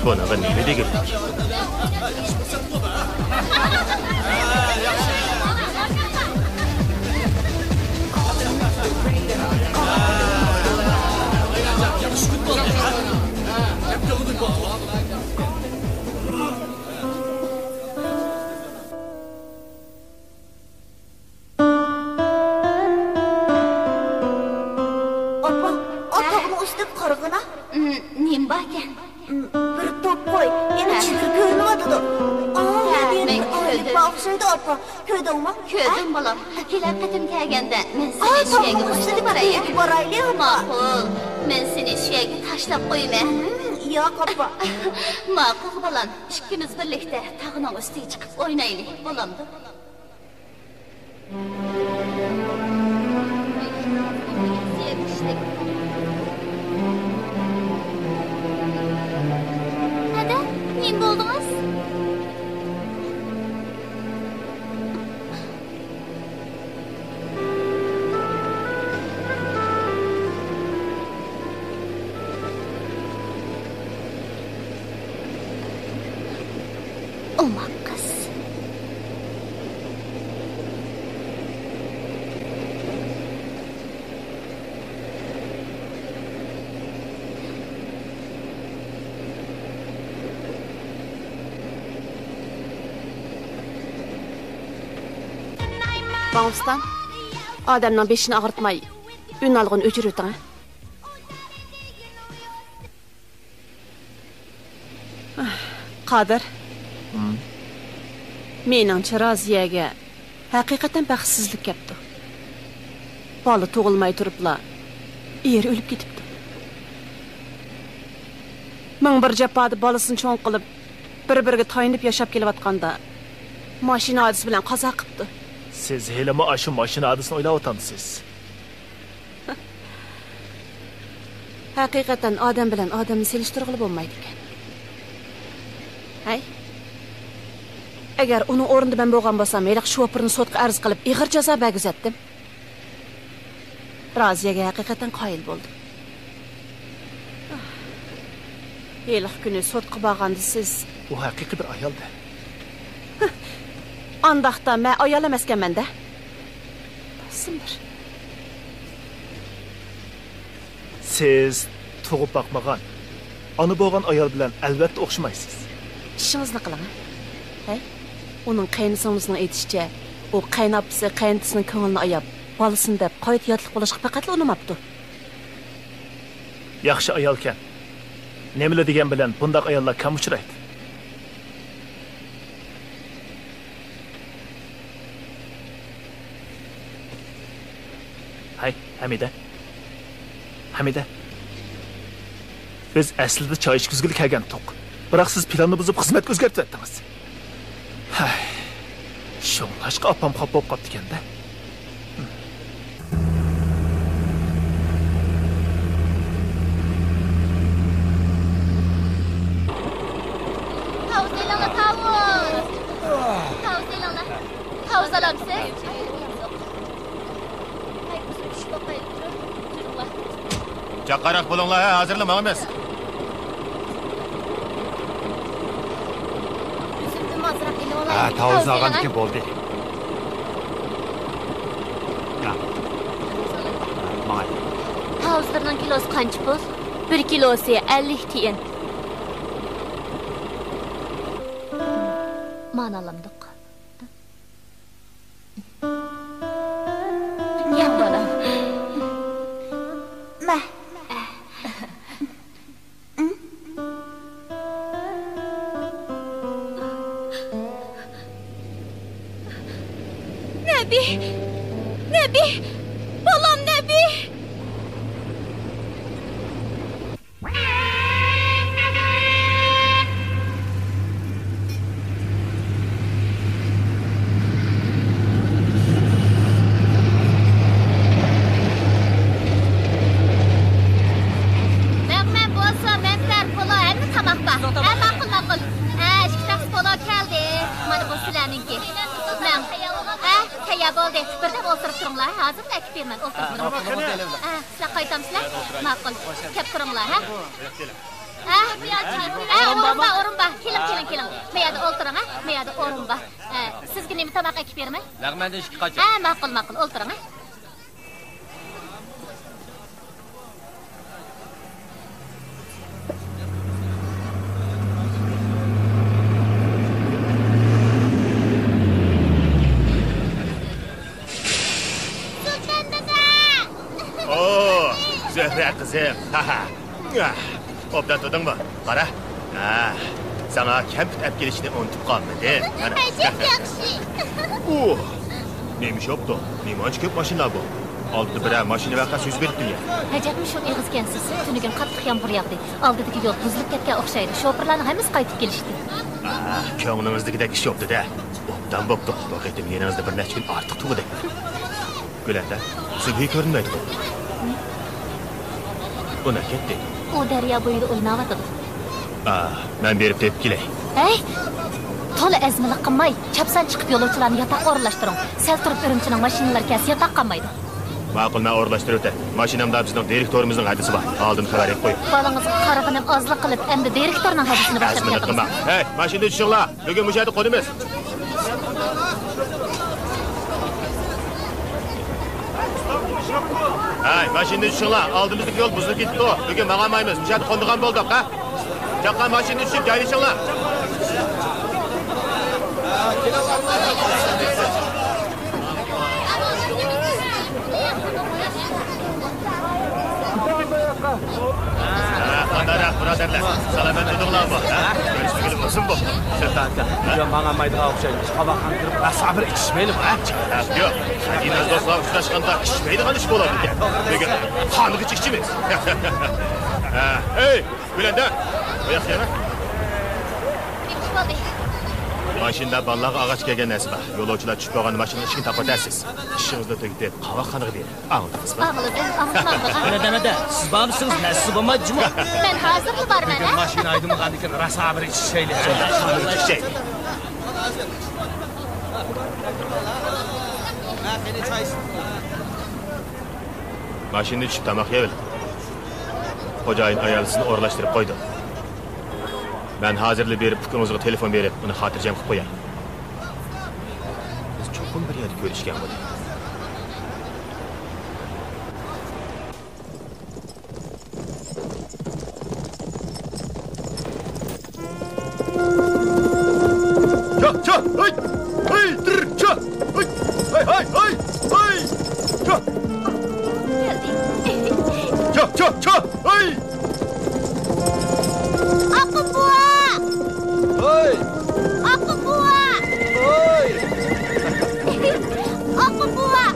Buna ben neyme de geldik? Nima ekan? Bir top qo'y, yana chizir ko'rinadi. Appa o'xshaydi appa. Ko'rdingmi? Ko'rdim bolam. Kelib qatim kelganda men seni suyagi tashlab boraylik. Ma'qul. Men seni suyagi tashlab qo'yma. Yo'q appa. Ma'qul bolam. Ikkimiz birlikda tog'ning ustiga chiqib o'ynaylik. Bolamdi. Hadi, nem bo'ldingiz? Omak kız. Bağımsızdan, adamdan beşini ağırtmay, ün alğın ötür ötün, ha? Qadir. Menimcha Raziyaga haqiqatan baxtsizlik kepti. Bola tug'ilmay turibla, eri o'lib ketibdi. Ming bir japada bolasini cho'ng qilib, bir-biriga tayinib yashab kelayotganda, mashina hodisi bilan qazo qilibdi. Siz helimi aşı mashina hodisini o'ylab o'tamsiz. Haqiqatan odam bilan odamni selishtirg'ili bo'lmaydi ekan. Hay. Agar uni o'rnida men bo'lgan bo'lsam, meliq shofirni sudga arz qilib, ig'ir jazo bergizatdim. Raziyaga haqiqatan qoyil bo'ldim. Eliq kuni sudga borganda siz u haqiqiy bir ayolda. Andaqda men ayol emaskanman-da. Simdir. Siz tug'ib boqmagan, ona bo'lgan ayol bilan albatta o'xshamaysiz. İşinizni qiling. Hay? Uning qaynısingizning aytishicha, u qaynapisi qaynotasining ko'nglini ayab, bolasini deb qoyit yotliq bo'lishga faqat unamabdi. Yaxshi ayolkan. Nemili degan bilan bundaq ayollar kam uchraydi. Hay, Hamida. Hamida. Biz aslida choy ichkizgili kelgan to'q. Biroq siz planni buzib xizmatga o'zgartirdingiz. Hay. Sho'ng'ashqa opam xop bo'lib qopti ekanda. Tavuz alamsiz? Chaqaroq bo'linglar, hozirlamoqmiz. Tavuz olganiki bo'ldi. Tavuzlarning kilosi qancha pul? 1 kilosi 50 tiyin. Man alamdiq. Yem bolam. Ma. Nebi! Balam Nebi! Ben bolsa, men fer pola, hem tamakta. Maqul. İki taksi pola keldi. Mana bu sizlarninki. Men tayyor bo'ldi. Birda o'tirib turinglar. Hozir akib berman. O'tirib turinglar. Sizlar qaytamsizlar? Ma'qul. Kep turinglar, ha? O'rin bor. Keling. Meyada o'tiring, ha? Meyada o'rin bor. Sizga nima tamoq akib bermay? Lag'manda ishga qoch. Ma'qul. O'tiring, ha? Zöhre kızım. Obdan tutun mu? Para. Sana kempit ep gelişini unutup kalmadı. Acayip yaxşı. Neymiş yoktu? Neymiş köp maşinlar bu? Aldı birer maşini vakası yüz verip dünya. Hacatmi shu egizgansiz. Tunigun qattiq yomg'ir yog'di. Oldidagi yo'l buzilib ketgan o'xshaydi. Shoferlarning hammasi qaytib kelishdi. Ko'nglimizdagidek ish yoktu da. Obdan bo'pti. Bu qaytim yeningizda bir necha kun ortiq tug'di. Gulanda, subhi ko'rinmaydi. Buna ketdi. U daryo bo'yida o'ynayotdi. Men berib tepib kelay. Hey! To'la azmiliq qilmay, chapsan chiqib yo'lovchilarni yotoqqa o'rlashtiring. Sal turib Urumchining mashinalari kelsa yotoq qolmaydi. Ma'qul, men o'rlashtirib o'tay. Mashinamda bizning direktorimizning hadisi bor. Oldin xabar berib qo'y. Bolangizga qarag'anim ozlik qilib, endi direktorning hadisini boshlab ketdi. Hey, mashinada tushinglar. Bugun bu yerda qolamiz. Hey, mashinada tushinglar. Oldimizdagi yo'l buzilib ketdi. Bugun maqamaymiz. Bu yerda qoldigan bo'ldik, ha? Chaqqa mashinada tushib joylashinglar. Qandarak birodarlar, salomat edinglarmi? Görüşmegili bo'lsin bu. Sultanka, yo maqamaydigan o'xshaydi. Qabaxan kirib, sabr ichishmaylik, ha? Yo'q, Xadina do'stlar uchrashganda ichmaydigan ish bo'ladi ekan. Bugun xonig'icha ichimiz. Ey, Gulanda, bu yoqqa yana. Mashinada ballar ağaç kelgan narsa. Yo'lovchilar tushib qolgan mashina ishini topatasiz. Ishingizni tugitib, qabaxoniga bering. Anladingizmi? Ana demede, siz bağımsınız, nesiz bulmadınız mı? Ben hazır mı var bana? Mashina aydım qandikin rasabir ichishaylik. Ichishaylik. Mashinada tushib tamoq yeyil. Xo'jayin ayolsini o'rlashtirib qo'ydi. Ben hazırlı berib fikrinizga telefon berib, uni xotirjam qilib qo'yay. Biz cho'qin bir yerda ko'rishgan bo'ldik. Cha, hey! Hey, dur, cha! Hey, hey, hey! Hey! Cha! Cha, hey! Aku buah. Hey! Aku buah. Hey! Aku buah.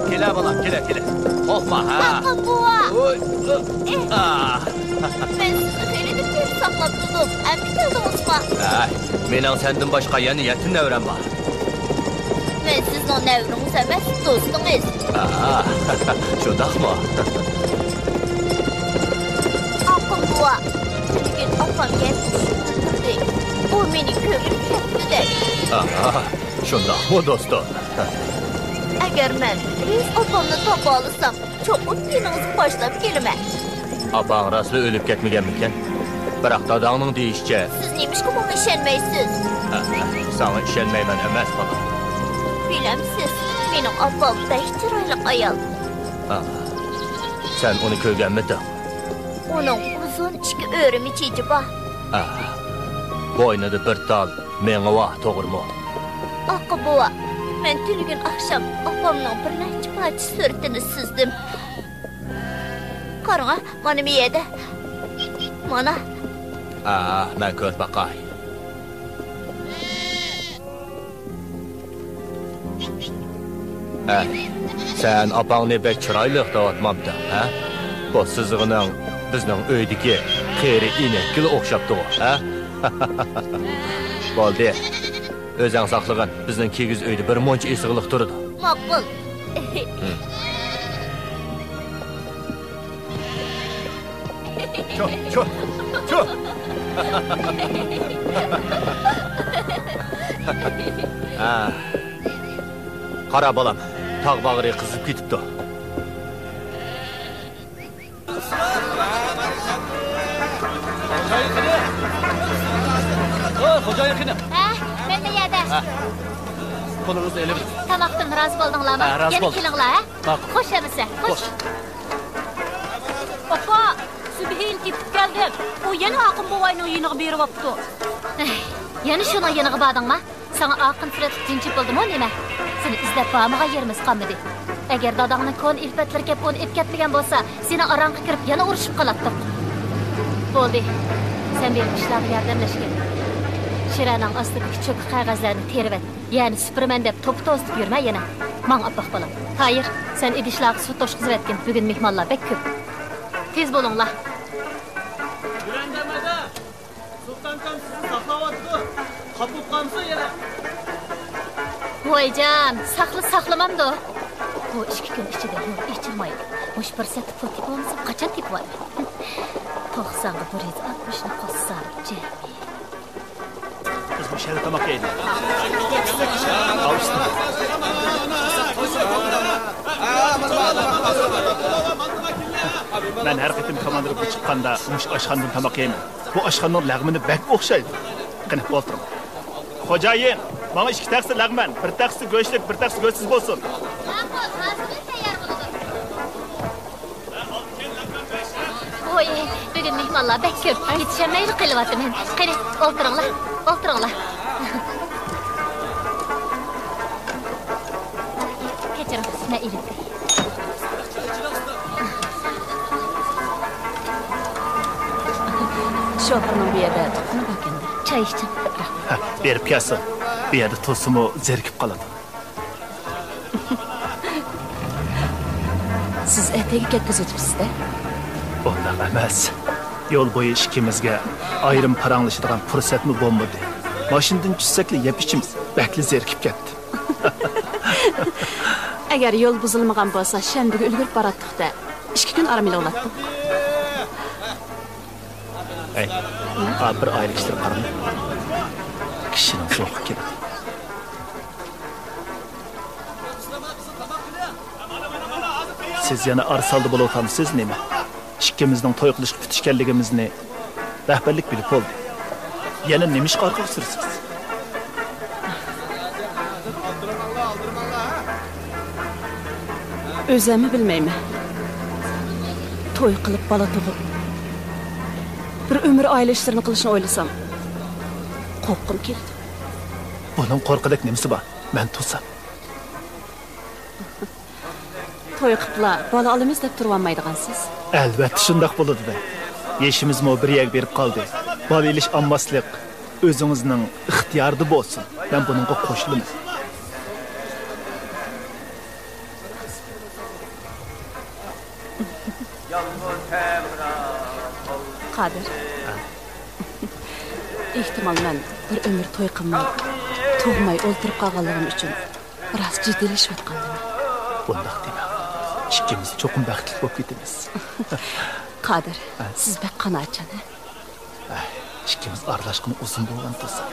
Kele balam, kele. Korkma, ha. Aku buah. Oy. Ben sizi hele bir saklattım. Emin kaldınız mı? Menin senden başka yeni yetin nevren var. Ben sizin nevriniz emez, dostunuz. Şudak mı? Aku buah. Bugün apam geldi. O beni görüp ketdi. Şundak mı dostum? Eğer ben biz apamni topa alırsam, çok utkiniz başlap gelime. Apan rastlı ölüp ketmegen miken? Bırak dadağının deyişçe. Siz neymiş ki bana işenmeysiz? Sana işenmeymen emez bana. Bilemsiz, benim apam beş çıraylı ayal. Sen onu köygenmedin. Onun uzun iki örüm içici var. Boynadı bir dal, meni vah doğru mu? Akı buva, ben tülgün akşam apamның bir neçe parça sürtünü süzdüm. Karına, bana bir yedi. Bana. Ben kört bakay. Sen apanı bek çıraylık dağıtmamdı, ha? Bu sızığının bizning öydeki qeri inekli okşapdı o, ha? Boldi. Özün saklığın bizning kegiz öyde bir monç esiqliq turdu. Makbul. Çok. Qara balam, tağ bağırı qızıb ketibdi. Xo'ja yaqini. Ben de yerde. Qo'lingizni elib. Tamoqdan rozi bo'ldinglarmi? Rozi bo'ldim. Kelinglar, ha? Xo'sh emisa, xo'sh. Opa, Subhil ketib keldim. O yana Aqın bovayning yiniga berib opti. Yana shuna yiniga bordingmi? Sana Aqın Firatov tinchib bo'ldimi nima? Seni izlab bormagan yerimiz qolmadi. Agar dadangning kon ilfatlar kelib uni ep ketmagan bo'lsa, seni orangga kirib yana urushib qolatdik. Bo'ldi. Sen benim işlerime yardımlaşken. Şiranın astidagi çöp qog'ozlarni terib et. Ya'ni supuraman deb to'p to'zitib yurma yana. Mang oppoq bolam. Hayır, sen idishlarga suv to'shqizib etgin. Bugun mehmonlar bek ko'p. Tez bo'linglar. Yuranglamada. Sultankam sizni saqlayapti. Qapib qolsa yana. Voyjon, saqlamamdi. Bu 2 kun ichida yo'q ichilmaydi. Mush fursatni pul tepib olmasa qachon tepib oladi? 90 ga 160 ni qo'shsam, Biz bu şehirde tamak yedik. Ben her qitim komandırıp çıqqanda muş aşxandan tamak yeyman. Bu aşxanның lag'mini bak o'xshaydi. Qani o'tiring. Xo'jayin, menga 2 taksi lag'man, 1 taksi go'shtlik, 1 taksi go'shtsiz bo'lsin. Oy, bugun mehmonlar bek ko'p. Yetishmayli qilyapman. Qani, o'tiringlar. Kechiring, men ilib. Şoförün bir yerdə tutqunu bakında. Çay içdim. Berib kelsin. Bu yerda to'simu zerikib qoladi. Siz ertaga ketkizibsiz-da? Bundoq emas. Yo'l bo'yi ikkimizga ayrim paranglashadigan fursatmi bo'lmadi. Mashinadan tushsakla yeb ichimiz bakli zerikib ketdi. Agar yo'l buzilmagan bo'lsa, shanbaga ulgurib boratdik-da. 2 kun aramila olatdik. Hey, bir aylık işler qarang. Kişinin soğuk keladi. Siz yana arsalda bo'la o'tamsiz nima? Ikkimizning to'y qilishga kutishganligimizni rahbarlik bilib bo'ldi. Yana nima ish qarqib sursiz? Özümü bilmeymi. To'y qilib bola tug'ib bir ömür aile işlerini qilishni o'ylasam, qo'rqim keldi. Bunun qo'rqidak nimasi bor? Men tursam. To'y qilibla bola olamiz deb turib olmaydigansiz. Albatta shundoq bo'ladi-da. Yeshimizmi bir yak berib qoldi. Bola elish olmaslik o'zingizning ixtiyorida bo'lsin. Men buningga qo'shilaman. Qadir. Ehtimal men bir ömür to'y qilmay, tug'may o'ltirib qolganligim uchun biroz jiddilashib atgandim. Bundoq dema. Ikkimiz cho'qim baxtli bo'lib ketamiz. Qadir, siz bek qanoatchan. Ikkimiz aralashqani uzun bo'lgan bo'lsa,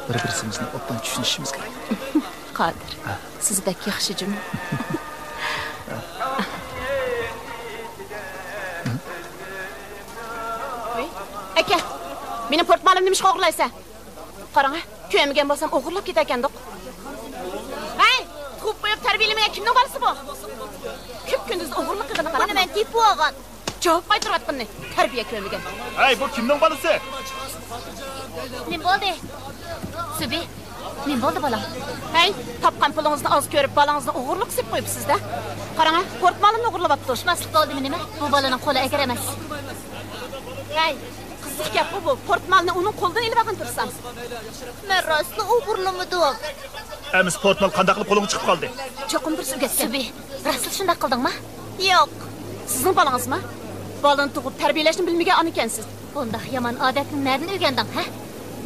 bir-birimizni obdan tushunishimiz kerak. Qadir, siz bek yaxshi jum. Aka, mening portmolimni nima o'g'irlaysan? Qarang, ko'ymagan bo'lsam o'g'irlab ketakandiq. Hey, tuxub qo'yib tarbiyalamagan kimning bolasi bu? Ko'p kunduz o'g'irlik qilgan qarang. Buni men tepib olgan. Javob qaytaryapman. Tarbiya ko'ymagan. Hey, bu kimning bolasi? Nima bo'ldi? Subi, nima bo'ldi bolam? Hey, topgan pulingizni oz ko'rib, bolangizni o'g'irlik qilib qo'yibsiz-da. Qarang, portmolimni o'g'irlab To'shmaslik bo'ldimi nima? Bu bolaning qo'li agar emas. Hey, qiziq gap bu. Portmalni uning qo'lidan ilib olgan tursam. Men rostli o'g'irlamadim. Amiz portmal qanday qilib qo'lingga chiqib qoldi? Cho'qim bir suvga Subi, rostli shunday qildingmi? Yo'q. Sizning bolangizmi? Bolani tug'ib tarbiyalashni bilmagan ona ekansiz. Bundoq yomon odatni nerdan o'rganding, ha?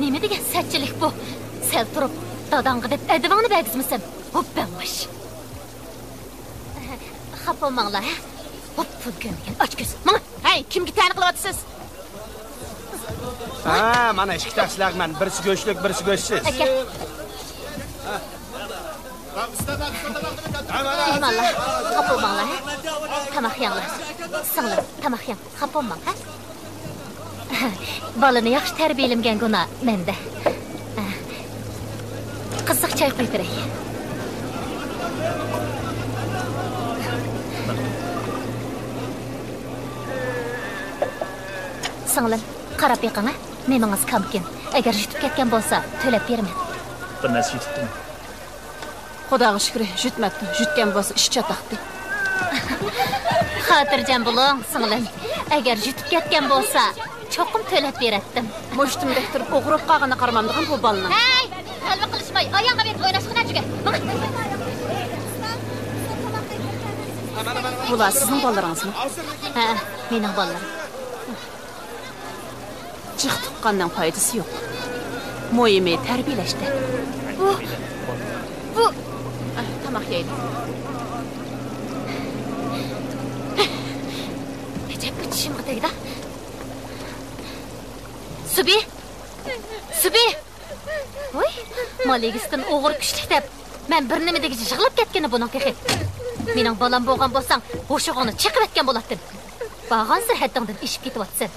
Nima degan satchilik bu? Sel turib, dadangga deb adabingni bergizmisan? Hoppamış. Xafa olmanglar, ha? Hop, pul ko'mgan ochko'z. Mana, hey, kimga ta'yin qilyapsiz? Ha, mana 2 taksilag'man, birisi go'shtlik, birisi go'shtsiz. Aka. Mehmonlar, xafa olmanglar, ha? Tamoq yanglar. Singlim, tamoq yang. Xafa olmang, ha? Bolani yaxshi tarbiyalangan gunoh menda. Qiziq choy qo'yib beray. Singlim, qarab yiqing, meningiz kamkin. Agar yutib ketgan bo'lsa, to'lab beraman. Bir narsa yutibdim. Xudoga shukr, yutmabdi. Yutgan bo'lsa ish chataqdi. Xotirjam bo'ling, singlim. Agar yutib ketgan bo'lsa, çoqum to'lab beratdim. Mo'shtimdek turib o'g'irib qolg'ini qaramamdigan bu balni. Hey, qalbi qilishmay, oyog'iga bet o'ynashqina juga. Bular sizning bolalaringizmi? Ha, mening bolalarim. Jiq tuqqandan foydasi yo'q. Mo'yimi tarbiyalashdi. Bu tamoq yeydi. Necap içimga tegdi. Subi. Voy, maligiston o'g'ir kuchlik deb, men bir nima degich yig'lab ketgani buning texi. Mening bolam bo'lgan bo'lsang, o'shig'ini chiqib etgan bo'lardin. Bag'an sirhatingdan ishib ketyapsan.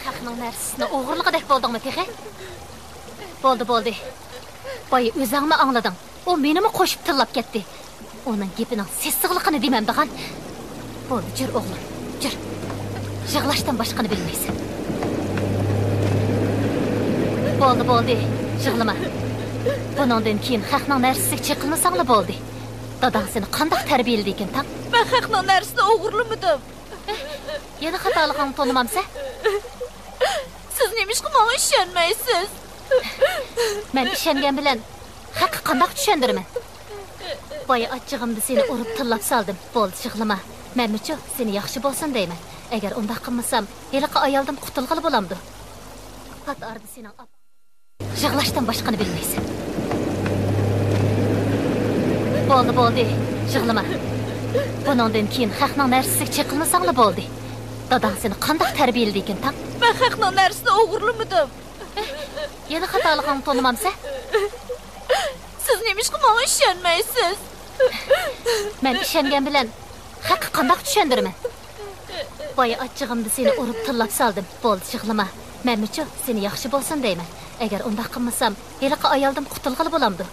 Haqning narsasini o'g'irligidek bo'ldingmi texi? Bo'ldi. Boya o'zingmi anglading? O menimi qo'shib tillab ketdi. Uning gapining sessiqligini demamdigan. Bo'ldi, jur o'g'lim, jur. Yig'lashdan boshqani bilmaysan. Bo'ldi, yig'lama. Buningdan keyin haqning narsasiga chiqilmasangla bo'ldi. Dadang seni qanday tarbiyaladi ekan, tam? Men haqning narsasini o'g'irlamadim. Yana xatolig'ingni tanimamsa? Siz nemishqa menga ishonmaysiz? Men ishongan bilan haqni qanday tushundiraman? Boya achchig'imda seni urib tillab soldim. Bo'ldi, yig'lama. Menmichu seni yaxshi bo'lsin deyman. Agar unda qilmasam, heliqi ayoldan qutulg'ili bo'lamdi. Pat ardi sening yig'lashdan boshqani bilmaysan. Bo'ldi, yig'lama. Buningdan keyin haqning narsasiga chiqilmasangla bo'ldi. Dadang seni qanday tarbiyaladi ekan, tam? Men haqning narsasini o'g'irlamadim. Yana xatolig'ingni tanimamsa? Siz nemishqa menga ishonmaysiz? Men ishongan bilan haqni qanday tushundiraman? Boya achchig'imda seni urib tillab soldim. Bo'ldi, yig'lama. Menmichu seni yaxshi bo'lsin deyman. Agar unda qilmasam, heliqi ayoldan qutulg'ili bo'lamdi.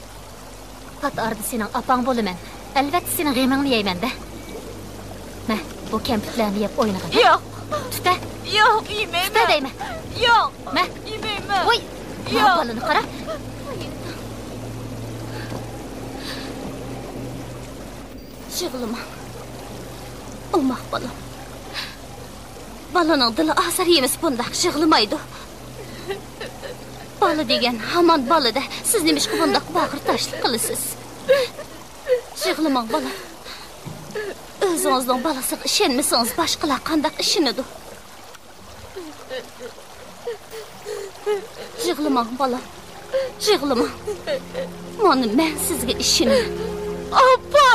Pat ardi sening opang bo'laman. Albatta sening g'amingni yeyman-da. Ma, bu kampitlarni yeb o'ynagan. Yo'q. Tuta. Yo'q, yeymayman. Tuta deyman. Yo'q. Ma, yeymayman. Voy. Yo'q. Balani qara. Yig'lama. O'maq bolam. Balaning dili asar yemis bundaq yig'lamaydi. Bola degan hamon bolada. Siz nemishqa bundaq bag'ir tashlik qilasiz? Yig'lamang bolam. O'zingizning balasiga ishonmasangiz, boshqalar qanday ishonadi? Yig'lamang bolam. Yig'lamang. Mana men sizga ishonaman. Opa!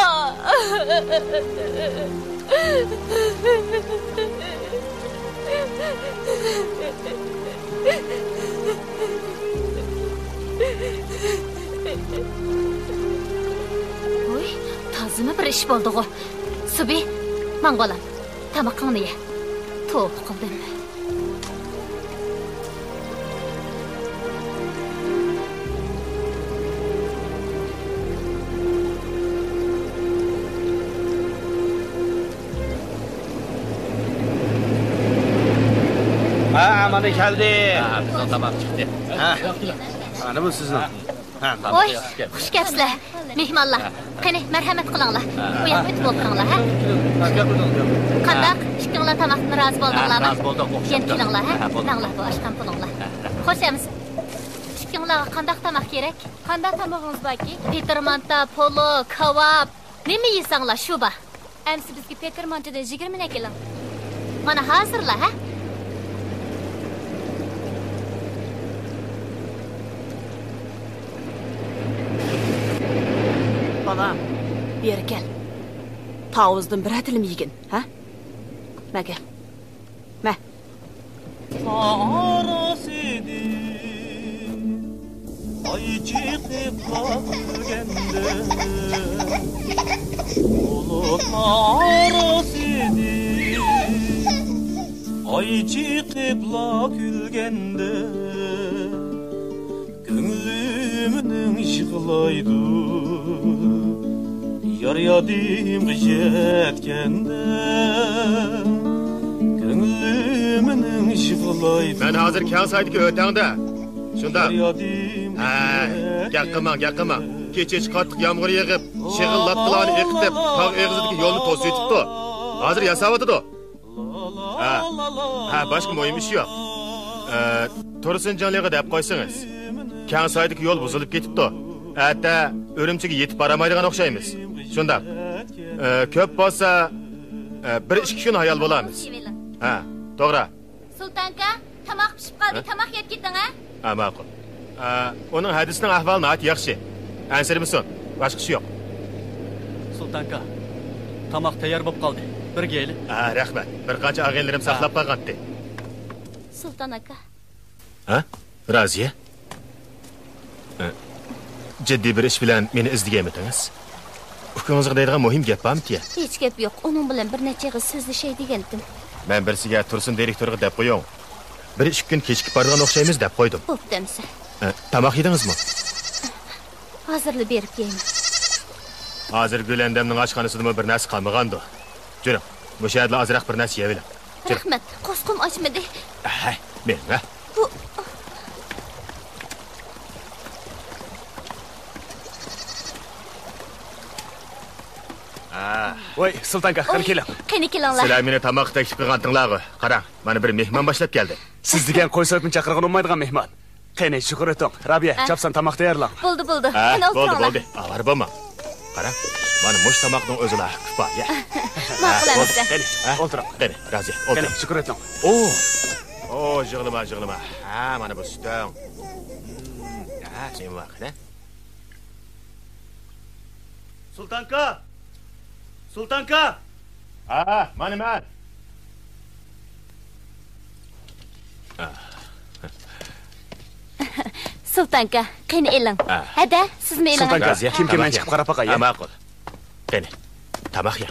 Voy, tazimi bir ish bo'ldi-ku. Subi, men bolam, tamoqingni ye. To'p qildim. Mana keldi. Bizning tamoq chiqdi. Mana bu sizning. Voy, xush kelibsizlar. Mehmonlar. Qani, marhamat qilinglar. Bu yoqqa o'tib o'tiringlar, ha? Qandaq? Ikkinglar tamoqni rozi bo'ldinglarmi? Rozi bo'ldik, o'xshab. Keyin kelinglar, ha? Manglar bu oshdan pulinglar. Xo'shamiz. Ikkinglarga qandaq tamoq kerak? Qanday tamog'ingiz borki? Petermanta, polo, kebab. Nima yeysanglar, shu bor. Amsi bizga Petermantada 20 na keling. Mana hozirlar, ha? Balam, beri kel. Tavuzdan bir atilim yegin, ha? Maga. Ma. Arasidi ay çıkıp kalgende Bulut arasidi ay çıkıp külgende Gönlümün yıkılaydı Yar yadim yetkende Gönlümün yıkılaydı Ben hazır kalsaydık ötende. Şunda. Gel qilma. Kecha qattiq yomg'ir yig'ib, shig'il latqalarni eqitib, tog' eg'izidagi yo'lni to'sib yetibdi. Hozir yasavotidi. Ha, boshqa mo'yim ish yo'q. Tursunjonligiga deb qo'ysangiz. Kang soydagi yo'l buzilib ketibdi. Hatta Urumchiga yetib baramaydigan o'xshaymiz. Shundaq. Ko'p bo'lsa 1-2 kun hayal bo'lamiz. Ha, to'g'ri. Sultanka, tamoq pishib qoldi. Tamoq yeb keting, ha? Ha, ma'qul. Uning hadisining ahvolini ayt yaxshi. Ansirmisan? Boshqa ish yo'q. Sultanka, tamoq tayyor bo'lib qoldi. Birga eli. Ha, rahmat. Bir qancha og'aylarim saqlab qolgandi. Sultan aka. Ha? Raziya? Jiddiy bir ish bilan meni izlaganmidingiz? Ukangizga deydigan muhim gap bormi-ki? Hech gap yo'q. Uning bilan bir necha yil so'zlashay degandim. Men birsiga Tursun direktoriga deb qo'ying. 1-2 kun kechikib borgan o'xshaymiz deb qo'ydim. Bo'pdimsa. Tamoq yedingizmi? Hozirli berib kelaman. Hozir Gulandamning oshxonasida bir narsa qolmagandi. Juring, bu yerda ozroq bir narsa yeylik. Rahmat. Qo'sqim ochmadi. Ha, menga. Voy, Sultanka, qani keling. Qani kelinglar. Sizlar meni tamoq taklif qilgandinglar. Qarang, mana bir mehmon boshlab keldi. Siz degan qo'y so'tni chaqirgan olmaydigan mehmon. Qani shukur eting. Rabiya, chapsan tamoq tayyorlang. Bo'ldi. Qani o'tiringlar. Bo'ldi. Avar bo'lma. Qarang, mana mush tamoqning o'zida kifo, ya. Ma'qulamiz. Qani, o'tiring. Qani, Raziya, o'tiring. Qani, shukur eting. O, yig'lama. Ha, mana bu sutang. Ha, sen vaqt, Sultanka! Ha, mana. Sultanka, qani eling. Hada, siz me eling. Sultanka, kim men chiqib qarab boqay. Ha, ma'qul. Qani, tamoq ye.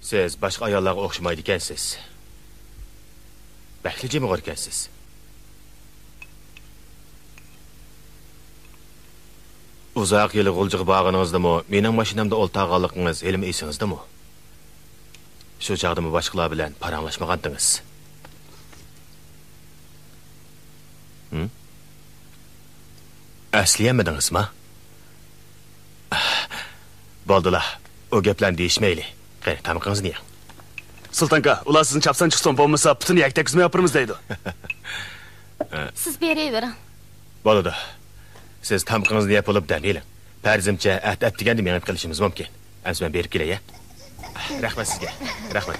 Siz boshqa ayollarga o'xshamaydi ekansiz. Bakli jimg'or ekansiz. Uzoq yil g'uljiq bog'inizdimi, mening mashinamda o'ltag'anligingiz ilm esingizdami? Shu chaqdami boshqalar bilan paranglashmagandingiz? Asliyamidingizmi? Bo'ldilar. O gaplarni deyishmayli. Qani, tamoqingizni yeng. Sultanka, ular sizni chapsan chiqsin bo'lmasa, butun yaktak xizmat yapırmız deydi. Siz berevering. Bo'ladi. Siz tamoqingizni yeb olib daniling. Farzimcha at deganda men qilishimiz mumkin. Ammo men berib kelay. Rahmat sizga. Rahmat.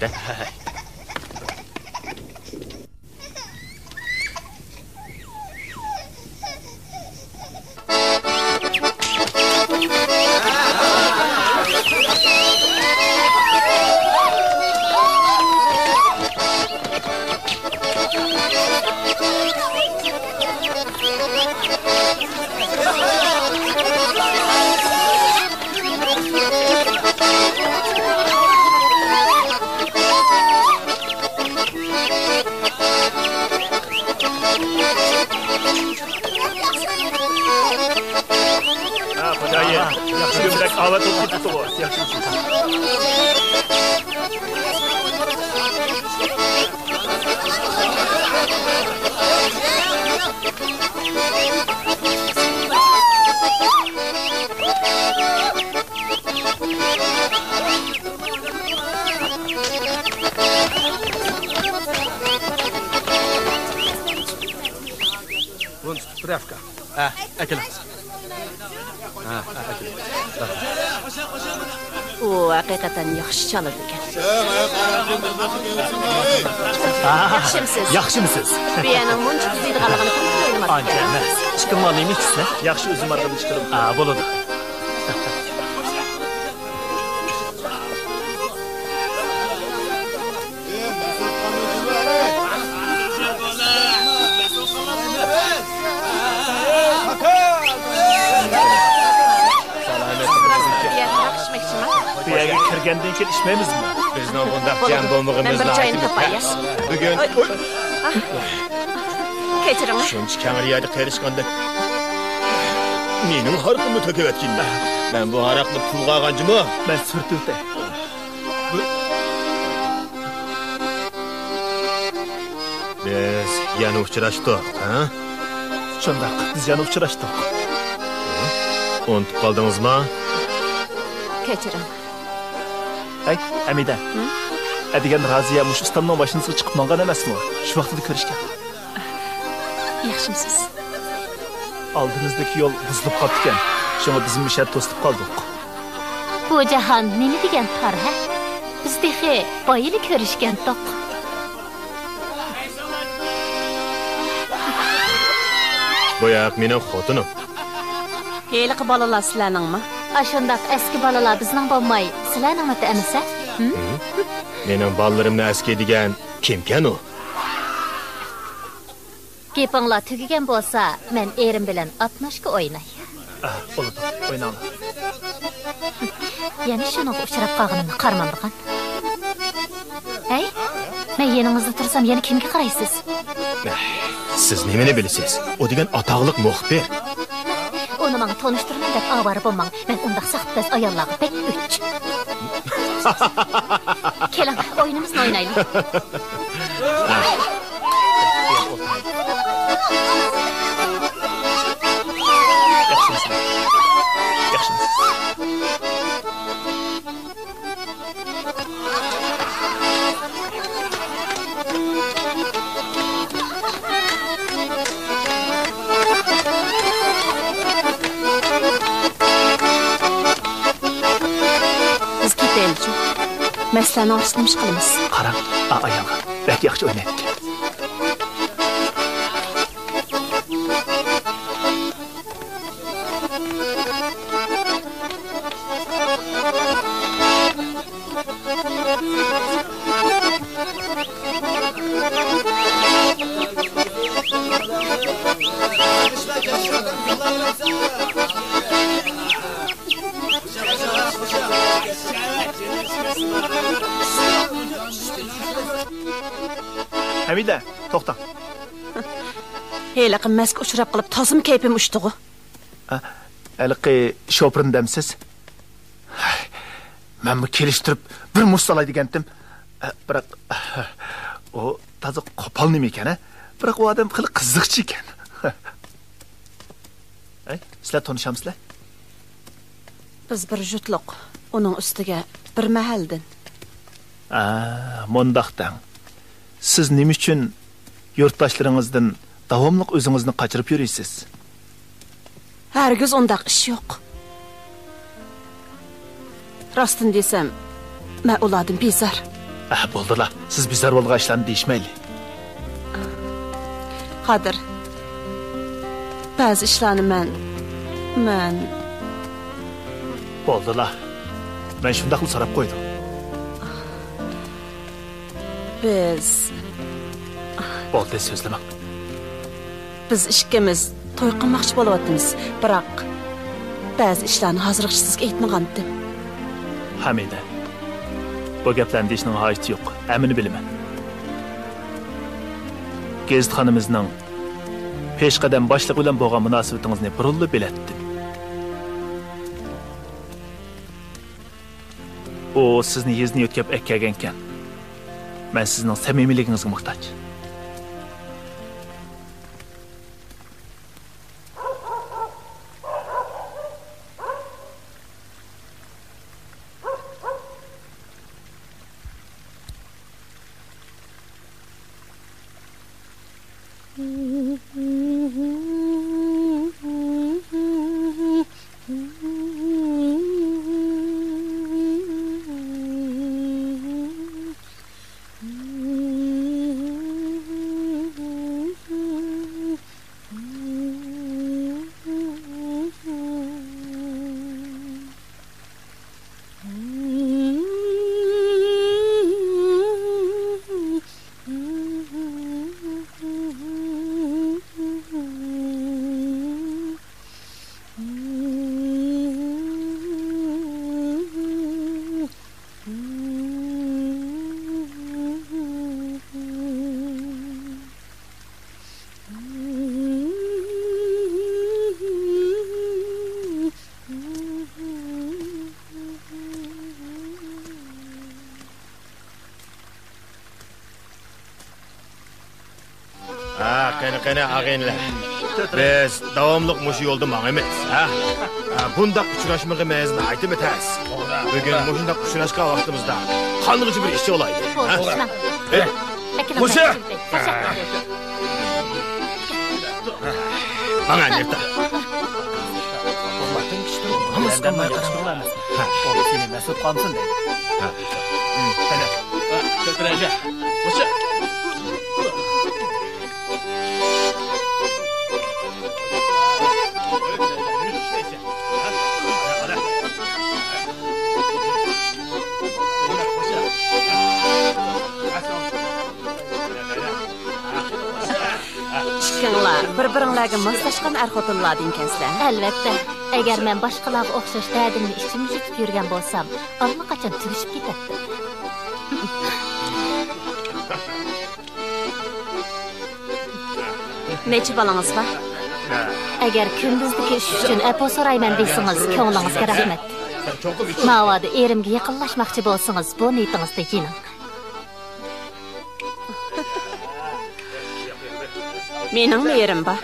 Avat olib ketdi to'g'ri. Yaxshi. Bunun spravka. Akilamiz. O, haqiqatan yaxshi chaladi ekan. Yaxshimisiz? Biyaning muncha tuzaydiganligini ko'rmayman. Ancha emas. Chiqimlarni yemisizlar? Yaxshi o'zim arqamda chiqarim. Bo'ladi. Biyaga kirgandan keyin ishmaymizmi? Bizning bundaq jam bo'lmog'imizni aytib o'tamiz. Bugun kechiring. Shuncha kamariyada qerishganda mening harqimni to'kayotganman. Men bu haraqni pulga olganjimi? Men surtib o'tay. Biz yana uchrashdik, ha? Shundoq, biz yana uchrashdik. Unutup qaldınız mı? Kechiring. Ay, Amida. Adigan Raziya mush istamning mashinasiga chiqib mangan emasmi? Shu vaqtida ko'rishgan. Yaxshimisiz? Oldimizdagi yo'l buzilib qoldi ekan. Shunga bizim ishlar to'sib qoldik. Bu jahon nima degan tor, ha? Biz dehi boyili ko'rishgandik. Bu yoq mening xotinim. Heliqi bolalar sizlarningmi? Ashundaq eski bolalar bizning bo'lmay, sizlarningmi emisa? Mening bolalarımni aski degan kimkan u? Gepinglar tugagan bo'lsa, men erim bilan atnashga o'ynay. Bo'ladi, o'ynaylik. Yana shunga uchrab qolganimni qarmamdiqan. Hey, men yaningizda tursam, yana kimga qaraysiz? Siz nimani bilasiz? O degan ataqliq muxbir. Onu menga tanıştırman deb avara bo'lmang. Men undaq saxtbaz ayollarga pek uch. Keling, o'yinimizni o'ynaylik. Məsələni arışlamış qılımız. Qarang, ayolga. Bək yaxşı oynaydı. Hamida, to'xta. Heliqi mask uchrab qilib, tozim kaypim ushdig'i. Haliqi shopirin demsiz? Men bu kelishtirib bir mustalay degandim. Biroq o toza qo'pol nima ekan, ha? Biroq u odam qilib qiziqchi ekan. Sizlar tanishamsizlar? Biz bir jutliq, uning ustiga bir mahaldin. Mondaqdan. Siz nima uchun yurtdoshlaringizdan davomli o'zingizni qochirib yurisiz? Hargiz undaq ish yo'q. Rostini desam, men ulardan bezor. Bo'ldilar. Siz bezor bo'lgan ishlarni deyishmayli. Qodir. Ba'zi ishlarni men bo'ldilar. Men shunday qilib so'rab qo'ydim. Biz bo'ldi so'zlama. Biz ikkimiz to'y qilmoqchi bo'lyapmiz, biroq ba'zi ishlarni hozircha sizga aytmagandim. Hamida. Bu gaplarni deyishning hojati yo'q. Amini bilaman. Gezitxonimizning peshqadam boshliq bilan bo'lgan munosabatingizni burunli bilatdim. O sizni yezni yo'tkab ekkagan ekan. Men sizning samimiyligingizga muhtoj. Qani ağaynlar. Biz davamlıq muşu yolda mağamayız, ha? Bundaq uçuraşmığı məzini aytıb etəz. Bugün muşundaq uçuraşqa vaxtımızda qanlıqcı bir işçi olaydı. Muşu! Bana nerede? Bizden yaxşılar emas. O seni mesut qalsın deydi. Sana. Götürəcək. Muşu. Şıkkınlar, bir-biringlarga moslashgan er-xotinlar ekansiz. Albatta. Agar men boshqalarga o'xshash dardimni ichimga yutib yurgan bo'lsam, allaqachon tugishib ketadi. Necha bolangiz bor? Agar kunduzdagi ish uchun apo so'rayman desangiz, ko'nglingizga rahmat. Mavada erimga yaqinlashmoqchi bo'lsangiz, bu niyatingizda yining. Mening erim bor.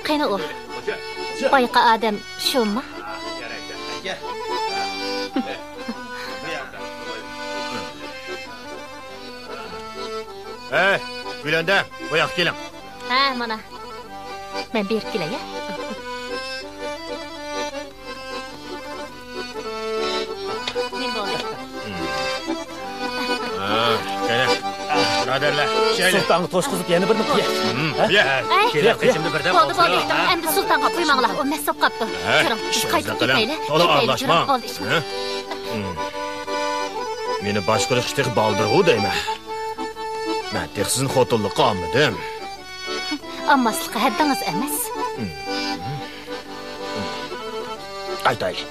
Qani u? Boyqa odam shumi? Gülende, bu yoq keling. Ha, mana. Men berib kelay, ya. Men bo'ldi. Keling. Birodarlar, şöyle. Sultanı to'shqizib yana birini qiya. Kerak qilishimni birdan Bo'ldi. Endi sultonga qo'ymanglar. O masab qopdi. Kiring, qaytib ketaylik. To'la aralashma. Meni boshqarish ishtiq baldirg'u deyman. Men texsizin xotinlikqa olmadim. Ammaslikqa haddingiz emas. Aytaylik.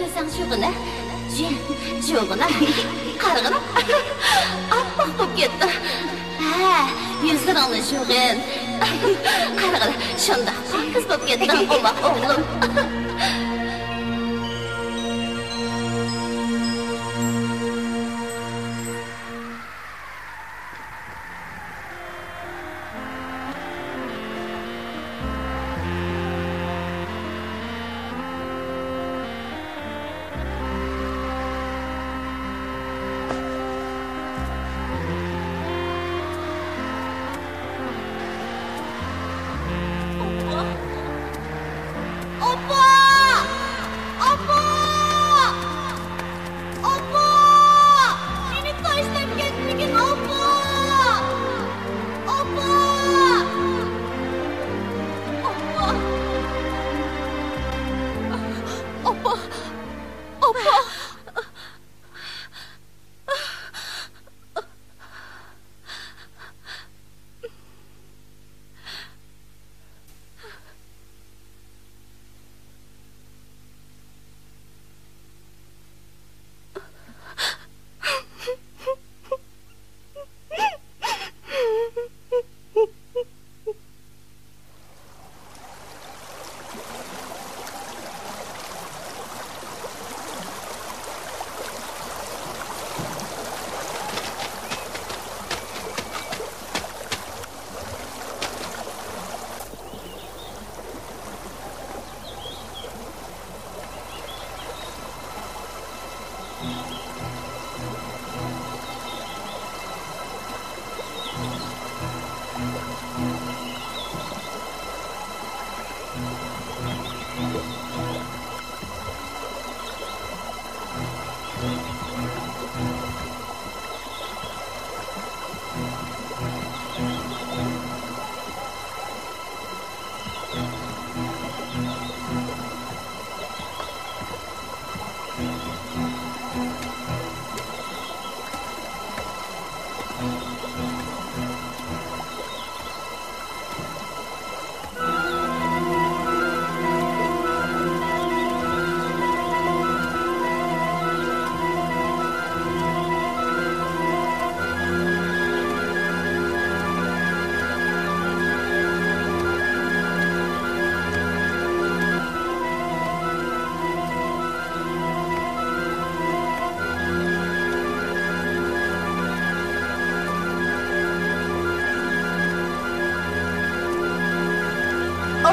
O'zing sho'g'ina. Sho'g'ina. Qarag'ina. Appoq bo'lib ketdi. Ha, yuzlaringni sho'g'in. Qarag'ina, shunda qiz bo'lib ketding, o'g'lim. Oppa!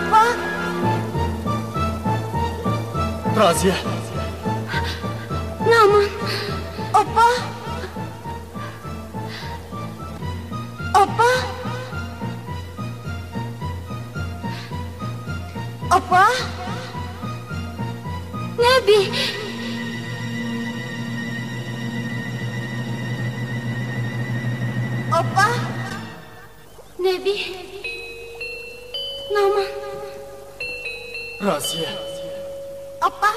Opa! Raziye. Naman. Opa! Opa! Opa! Nebi. Opa! Nebi. Naman. Raziye. Opa!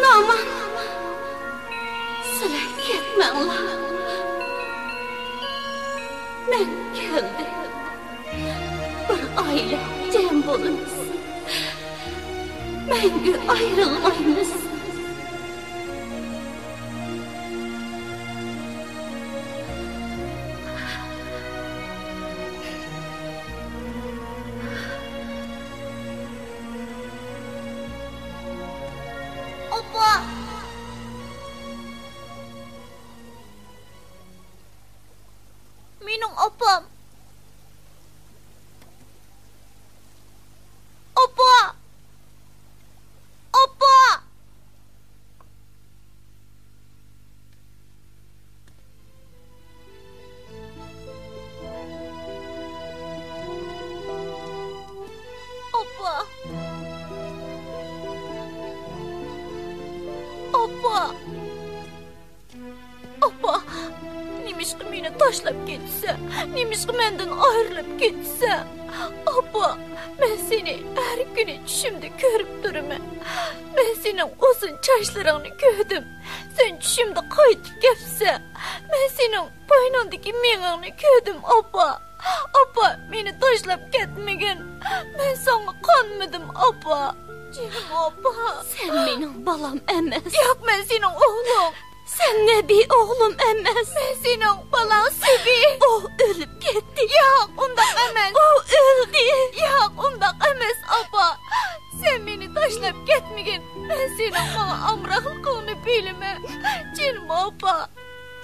Naman. Sizlar ketmanglar. Men keldim. Bir aile cem bo'lamiz. Mangu ayrılmaymiz. Opa! Mening opam. Opa! Opa! Opa! Opa! Opa! Nimişki meni tashlab ketsa, nimişki mendan ayrilib ketsa. Opa, men seni har kuni tushimda ko'rib turaman. Men sening uzun sochlaringni ko'rdim. Sen tushimda qaytib kelsa, men sening bo'yningdagi mengingni ko'rdim, opa. Opa, meni tashlab ketmagin. Men senga qonmadim, opa. Canım opa. Sen mening balam emas. Yo'q, men sening o'g'ling. Sen Nebi oğlum emas. Men sening balang Sibi. O ölüp ketdi. Yo'q, undaq emas. O öldü. Yo'q, undaq emas, opa. Sen meni tashlab ketmagin. Men sening menga amroqligingni bilaman. Canım opa.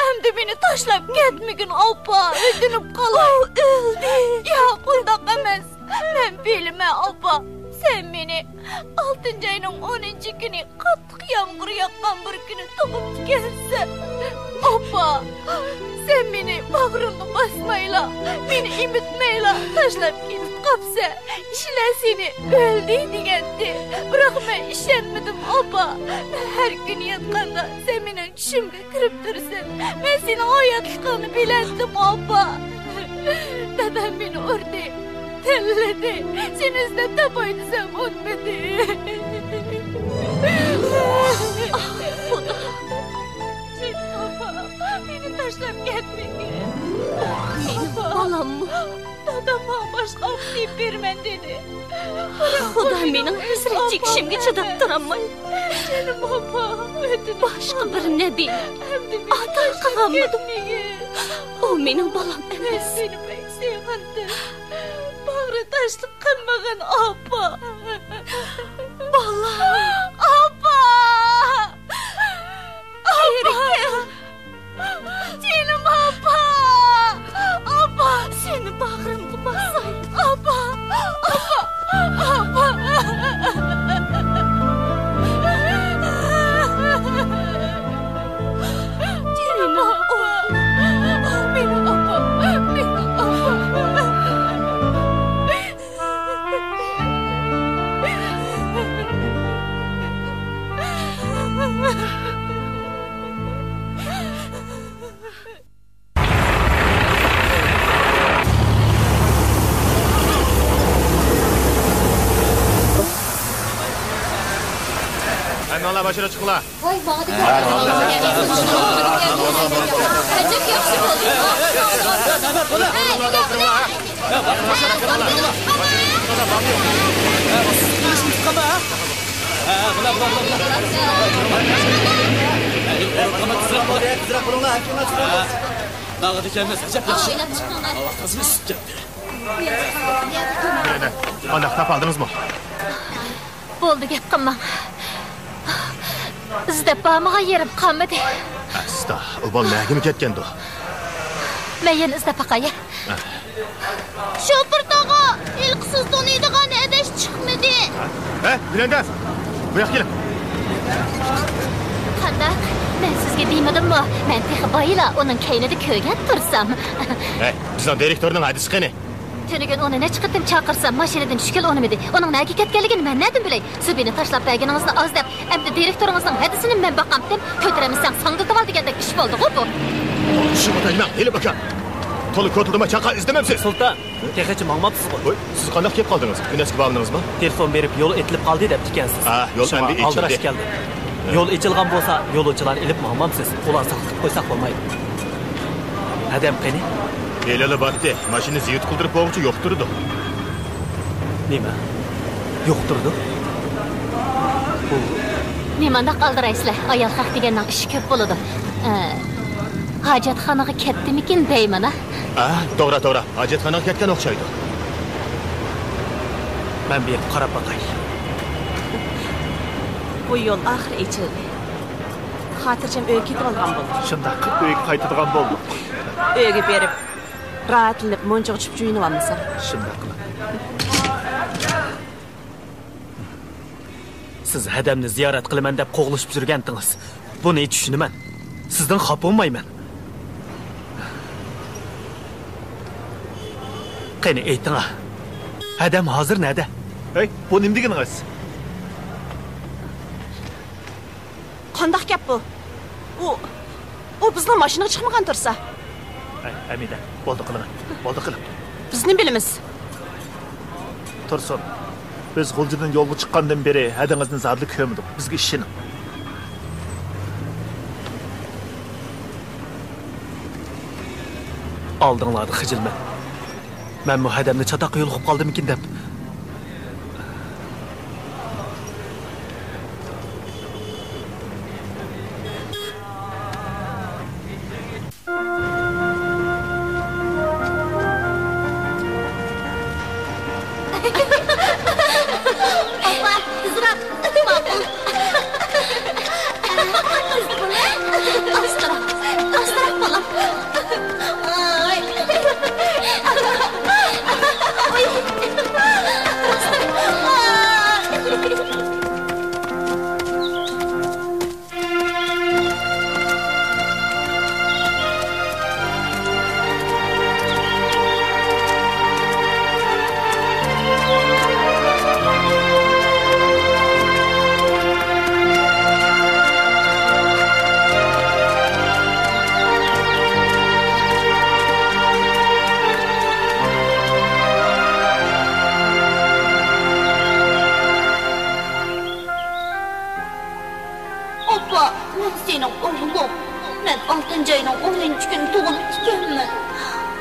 Endi meni tashlab ketmagin, opa. O'tinib qolay. O öldü. Yo'q, undaq emas. Men bilaman, opa. Sen meni 6 ayning 10 kuni qattiq yomg'ir yoqqan bir kuni tug'ib kelsa, opa, sen meni bag'ringga bosmayla, meni imitmayla tashlab ketib qolsa, ishlar seni o'ldi degandi. Biroq men ishonmadim, opa. Men har kuni yotganda sen mening tushimga kirib tursan. Men seni hayotligingni bilardim, opa. Dadam meni urdi. Telledi. Seni izlab tapoy desem o'tmadi. Xudo. Sen opa, meni tashlab ketmagin. Mening balammi? Dadam boshqa ot deb berman dedi. Xudo mening hasrat chekishimga chidab turolmay. Canım opa, boshqa bir Nebi ota qilganmidim. O mening balam emas. Seni pek sevgandim. Bağrı taşlık kılmağın opa. Balam. Opa. Geri gel. Canım opa. Opa. Seni bağrımda basay. Opa. Opa. Opa. Canım opa. Benim opa. Benim opa. Hayvanlar başına çıkıla. Voy, bog'da Qancha yaxshi Dağıt ekanmiz, ajab yaxshi. O'ylab chiqqanlar. Vaqtimiz sut ketdi. Ana, kitap aldınız mı? Bo'ldi, gap qilma. İzdep bağmağa yerim kalmadı. Asta, o bal nəyimi ketkendi? Ben yeni izdep bakayım. Şoför dağa, ilksiz donuyduğun edeş çıkmadı. Bilendas, bu yak gelin. Qandaq, ben sizge deymedim mi? Ben tehi bayıla onun keynidi köygen tursam. Bizden direktörünün hadisi qani? Tönügün onu ne çıkıttım çakırsam, maşineden şükül onu midi. Onun nagi ketkenligini ben nedim biley. Siz beni taşlap belgeninizni az dep, emdi direktörünüzün hadisini ben bakam dem, kötüremizsen sangıltıp al degendek iş boldu bu. Şu batayman, hele bakan. Tolu kötüldüme çaka izlememsiz. Sultan, tehici mağmapsız bu. Siz qandaq kep qaldınız? Güneski bağımınız mı? Telefon berip yol etilip qaldı dep dikensiz. Yol əmri içildi. Aldıraş geldi. Yol içilgan bolsa, yolcular ilip mağmamsiz. Ulan saklık koysak olmaydı. Adem qani? Eleli battı. Maşini ziyut kıldırıp boğucu yokturdu. Nima? Yokturdu? Nimanda qaldırayısla, ayal haq degenden işi köp boludu. Hacetxanaga ketdimikin deyman ha? Doğra. Hacetxanaga ketken oqşaydı. Ben bir qarab bakay. Bu yol ahir içildi. Xatircem öye ketip algan boldu. Şundaq öye qaytadigan boldu. Öye berip, rahatlanıp monçaq uçup juyunup almasa. Şundaq qilib. Siz hadamni ziyorat qilaman deb qo'g'lishib yurgandingiz. Buni tushunaman. Sizdan xafa bo'lmayman. Qani ayting, hadam hozir nada? Bu nima deganingiz? Qandaq gap bu? O bizning mashinaga chiqmagan tursa. Amida, bo'ldi qilaman. Bo'ldi qilib. Biz nima bilamiz? Tursun. Biz G'uljidan yo'lga chiqqandan beri hadangizni zarli ko'mdik. Bizga ishining. Aldinglarni xijilman. Men bu hadamni chatoqqa yo'liqib qoldimikin deb.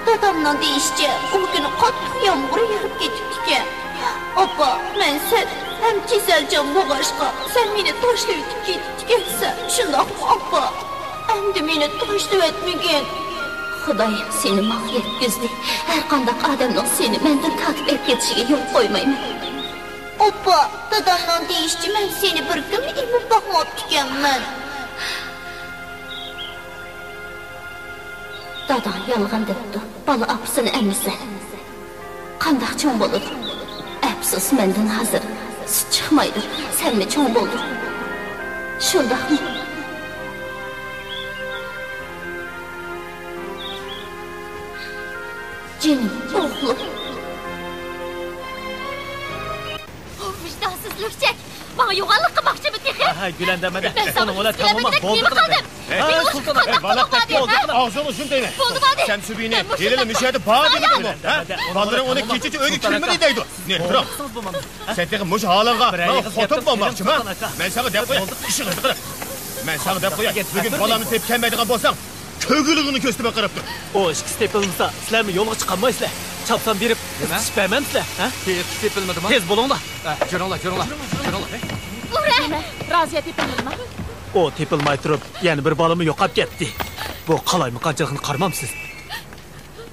Dadamdan deyişçe, o günü qattiq yağmur yağıp ketibdiken. Opa, men sen hem keselcan boğaşqa, sen meni taşlayıp ketibdikensen, şundaq mı opa? Endi meni taşlayıp etmegen. Xudayım seni mağyet gözlü, her qandaq adamның seni menden tatip et ketişige yol koymayman. Opa, dadamdan deyişçe, men seni bir gün emip bakmapdikenman. Dadan yalğan depdi, bala apısını əmisi. Qandaq çoğ boludu. Əpsus məndən hazır. Süt çıxmaydı, sən mi çoğ boldu? Şundaq mı? Cenim, oğlum. Vicdansızlık çek. Bana yuvarlıq qıbaqçı mı tehi? Gülen demede. Ben sana tamam boldu qaldım. Sultan, balak oldu. Ağzını uzun deyme. Boldu badi. Şemsübini, geleli müşahede bağ dedi mi? Balların onu keçici öyle kilimi deydi. Ne, bırak. Sen tekin muş halınğa, bana fotoğraf olmakçı mı? Ben sana dep koyayım, işi kırdı. Ben sana dep koyayım, bugün balamı tepkenmeydiğen bolsan, kögülüğünü köstüme kırıptır. O işki stepilmisa, sizler mi yolga çıqanmaysizlar? Çapsan berip, işpeymen sizler. Stepilmedi mi? Tez bolonglar. Jo'nanglar. Nima? Raziya tepilmadimi? O tepilmay turib, yana bir balami yo'qolib ketdi. Bu qalaymi qanchaligini qaramamsiz?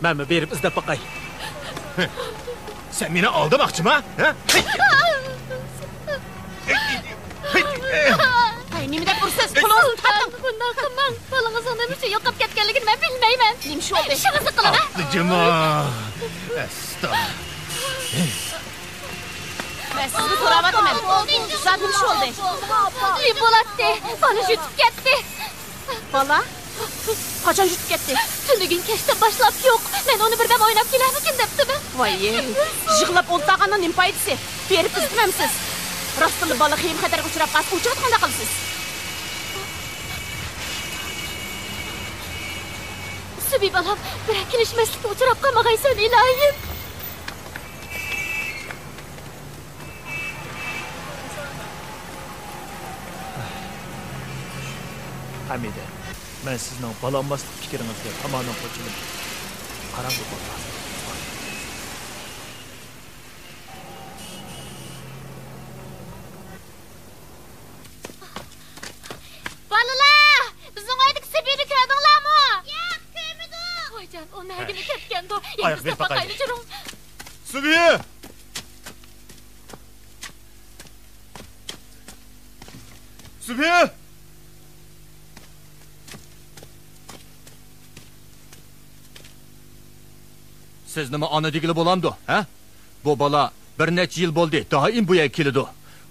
Men mi berib izlab baqay? Sen meni aldamoqchimi, ha? Ay, nima deb ursiz? qancha yo'qib ketganligini men bilmayman. Nima shu oldi? Shunisi qilib. Abdujimo. Astagfirullah. Ben sizni so'rayapman. Zat nima shu oldi? Ne bo'ladi? Bana yutib ketdi. Bola? Qachon yutib ketdi? Tunugin kechdan boshlab yo'q. Men uni birdan o'ynab kelarmikin debdimi? Voy, yig'lab o'ltag'andan nima foydasi? Berib izlamsiz. Rostli bola xiyim xatarga uchrab qolsa, o'chirib qanday qilsiz? Subi bolam, bir kelishmaslikka uchrab qolmag'aysan ilohim. Hamida, men sizning balanmaslik fikringizga tamamen qo'shilib qarang bo'ldim. Balalar, bizning oydagi Sibirni ko'rdinglarmi? Yo'q, ko'rmadim. Voyjon, u nagini ketgandi. Oyoq ber baqayli. Subi! Subi! Siz nima ona degili bo'lamdi, ha? Bu bola bir necha yil bo'ldi, doim bu yerga keladi.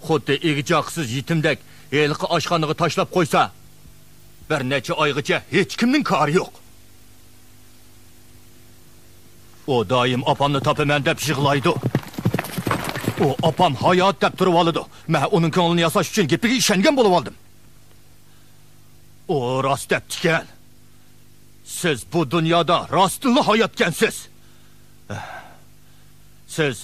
Xuddi egijoqsiz yetimdek elqi oshxonaga tashlab qo'ysa, bir necha oygacha hech kimning kori yo'q. O doim opamni topaman deb yig'laydi. O opam hayot deb turib oladi. Men uning ko'nglini yasash uchun gapiga ishongan bo'lib oldim. O rost deb tikan. Siz bu dunyoda rostli hayotgansiz. Siz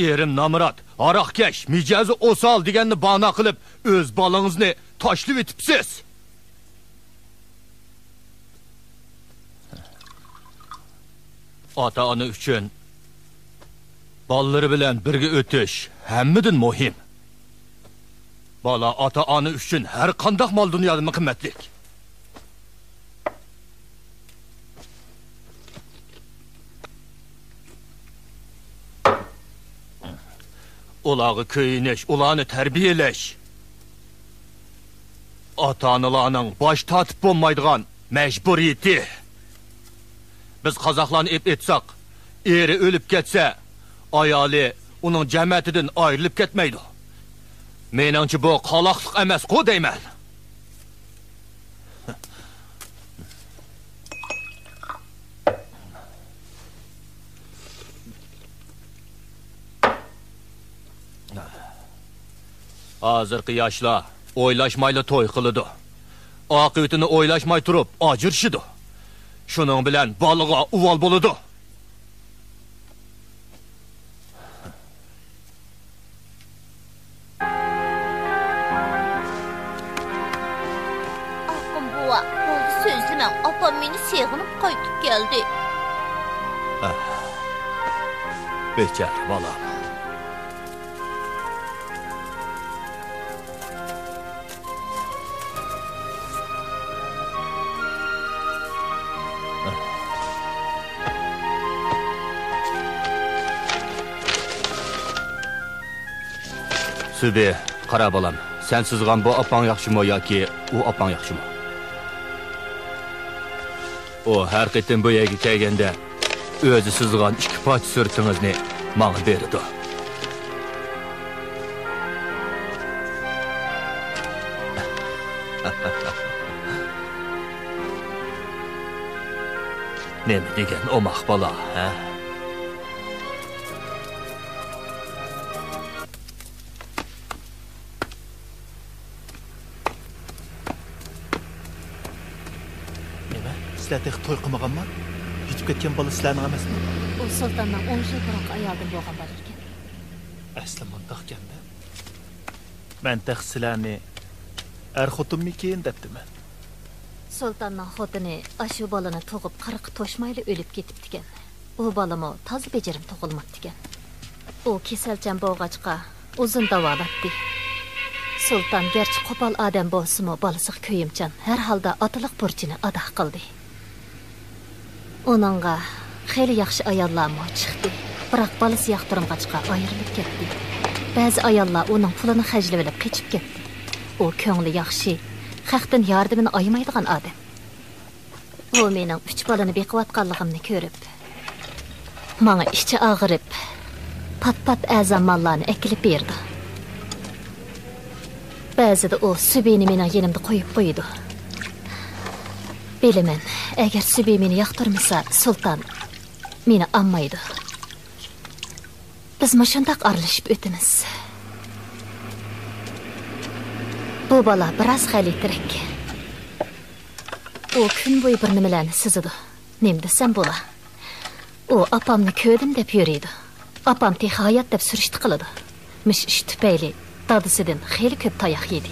erim Namrat, aroqkash, mijozi o'sal deganni bana qilib, o'z bolangizni tashlab etibsiz. Ota-ona uchun bolalari bilan birga o'tish hammadan muhim. Bola ota-ona uchun har qanday mol dunyoda qimmatli. Ularga ko'yinish, ularni tarbiyalash. Ota-onalarning bosh tortib bo'lmaydigan majburiyati. Biz qozoqlarni etsaq, eri o'lib ketsa, ayoli uning jamiyatidan ayrilib ketmaydi. Meningcha bu qaloqlik emas-ku deyman. Hozirgi yoshlar o'ylashmayli to'y qiladi. Oqibatini o'ylashmay turib ajrashidi. Shuning bilan bolaga uvol bo'ladi. Oqim buva, bo'ldi so'zlamang. Opam meni seg'inib qaytib keldi. Bechara bolam. Subi, qara bolam. Sen sizgan bu opang yaxshimi yoki u opang yaxshimi? O har qitim bu yerga kelganda o'zi sizgan ikki poch sirtingizni menga berdi. Nima degan omaq bola, ha? Sizlarga to'y qilmaganman? Yetib ketgan bola sizlarning emasmi? U sultonning 10 yil burun ayoldan bo'lgan bola ekan. Asli mundaq ganda. Men sizlarni xotinmikin debdiman. Sultonning xotini ashu bolani tug'ib 40 to'shmayli o'lib ketibdi ekan. U bolami toza bejirim tug'ilmadi ekan. U kasalchan bo'lg'achqa uzun davolatdi. Sulton garchi qo'pol odam bo'lsa-mu, bolasi ko'yimchan, har holda otaliq burchini ado qildi. Onunğa xeyli yaxshi ayollarmi chiqdi. Biroq bolasi yoqtirmag'achqa ayrilib ketdi. Ba'zi ayollar uning pulini xajlab olib qochib ketdi. U ko'ngli yaxshi, xalqdan yordamini aymaydigan odam. O mening 3 balani beqiyotganligimni ko'rib, menga ichi og'rib, pat-pat a'zamlarni ekilib berdi. Ba'zida o Subini mening yenimda qo'yib qo'ydi. Bilaman, agar Subi meni yoqtirmasa, sulton meni ammaydi. Biz shundoq aralashib o'tamiz. Bu bola biroz xaylitirak. O kun bo'yi bir nimalarni sizidi. Nim desam bo'la. O opamni ko'rdim deb yuriydi. Opam te hayot deb surishti qiladi. Mish ish tufayli dadisidan xeyli ko'p tayoq yedi.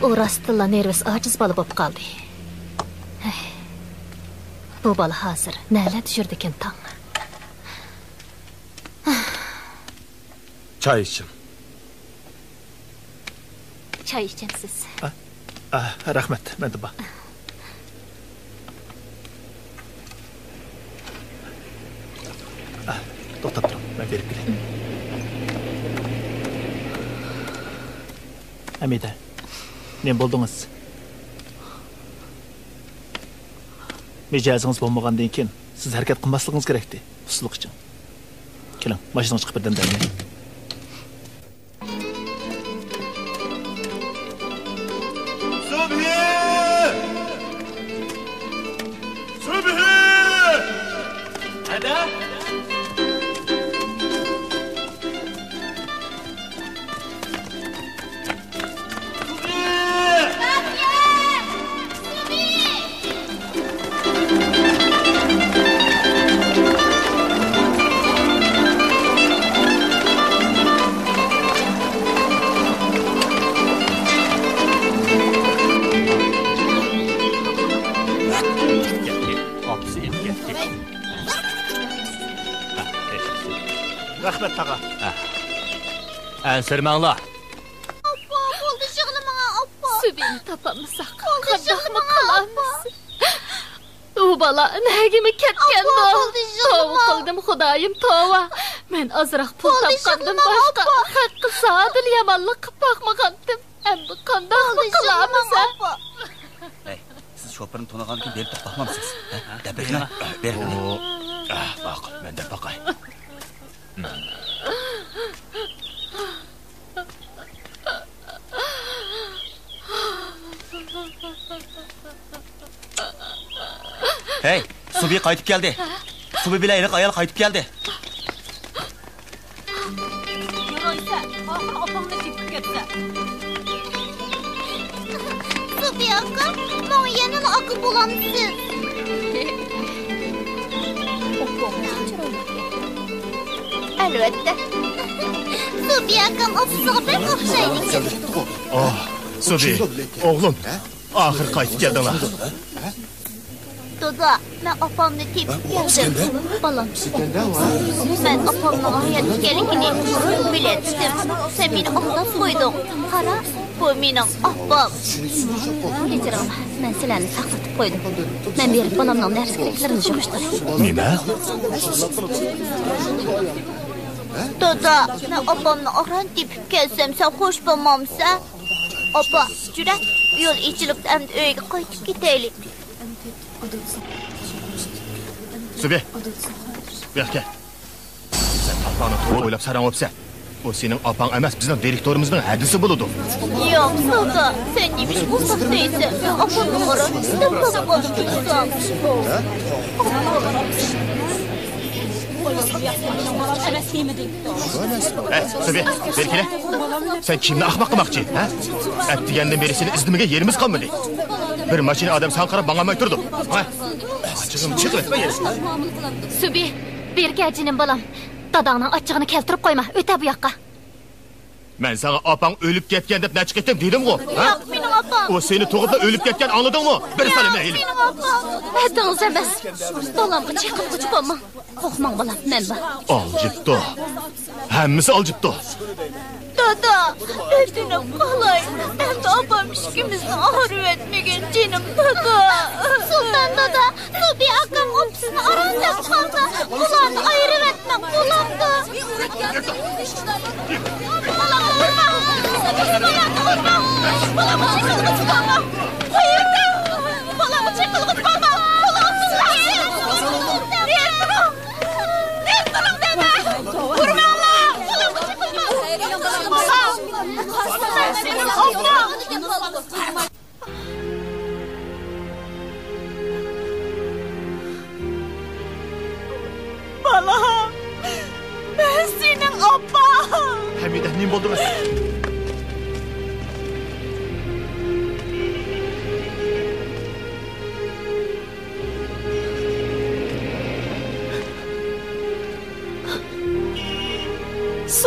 O rastilla nervus ojiz bola bo'lib qoldi. Bu bola hozir nalad yurdikan tong. Çay içim. Çay içimsiz. Rahmet, ben de bak. To'xtab turing, men berib kelay. Hamida, nima bo'ldingiz? Mijozingiz bo'lmagandan keyin siz harakat qilmasligingiz kerakdi, xavfsizlik uchun. Keling, mashinaga chiqib birdan dayman. Rahmet tağa. Ensirmanglar. Appa, bo'ldi shig'lima, appa. Subini topamizsak, qandoqmi qilamiz? U bola nagimi ketganda. Tova qildim, Xudoyim, tova. Men ozroq pul topgandim, boshqa haqqi sodil yomonlik qilib boqmagandim. Endi qandoqmi qilamiz? Hey, siz shoferni to'nagan keyin berib topamsiz. Dabirni bergin. Bak, ben de bakay. Hey, Subi qaytib keldi. Subi bilan eriq ayol qaytib keldi. Yo'qsa, oxir opamni tepib ketsa. Subi aka, men yana aka bo'lamsiz. Albatta. Subi akam ofisiga bir o'xshaydi. Oh, Subi, o'g'lim. Oxir qaytib keldinglar. Doda, men opamni tepib keldim. Balam. Men opamning hayot keligini biletdim. Sen meni aldab qo'yding. Qara, bu mening opam. Kechiring, men sizlarni saqlatib qo'ydim. Men berib balamning narsa keraklarini yig'ishtiray. Nima? Doda, men opamni oran tepib kelsam, sen xush bo'lmamsan? Opa, jurat, yo'l ichilibdi, endi uyga qaytib ketaylik. Subi, bu yoqqa. Sen opani to'g'ri o'ylab sarang'opsan. Bu sening opang emas, bizning direktorimizning hadisi bo'ladi. Yo'q, Doda, sen nimish bo'lsaq deysan. Men opamni oran tepib Subi, ber kela. Sen kimni ahmoq qilmoqchi, ha? Atdigandan beri seni iznimiga yerimiz qolmadi. Bir mashina odam san qarab mang'amay turdi. Ha? Achig'im chiqib etma yer. Subi, bergajinim bolam. Dadangning achchig'ini keltirib qo'yma, o'ta bu yoqqa. Men sana opang o'lib ketgan deb nachiq etdim dedim-ku, ha? Yo'q, mening opam. O seni tug'ibda o'lib ketgan anladingmi? Bir salim mayli. Mening opam. Hadingiz emas. Bolamga chiqib bo'lmang. Qo'rqmang bolam, men bor. Aljibdi. Hammasi aljibdi. Doda, öldünüm qalay. Endi opam ishkimizni og'irib etmagan jinim doda. Sultan doda, Subi akam opsini arandab qoldi. Ularni ayirib etmoq bo'lamdi. Bolamni chiqib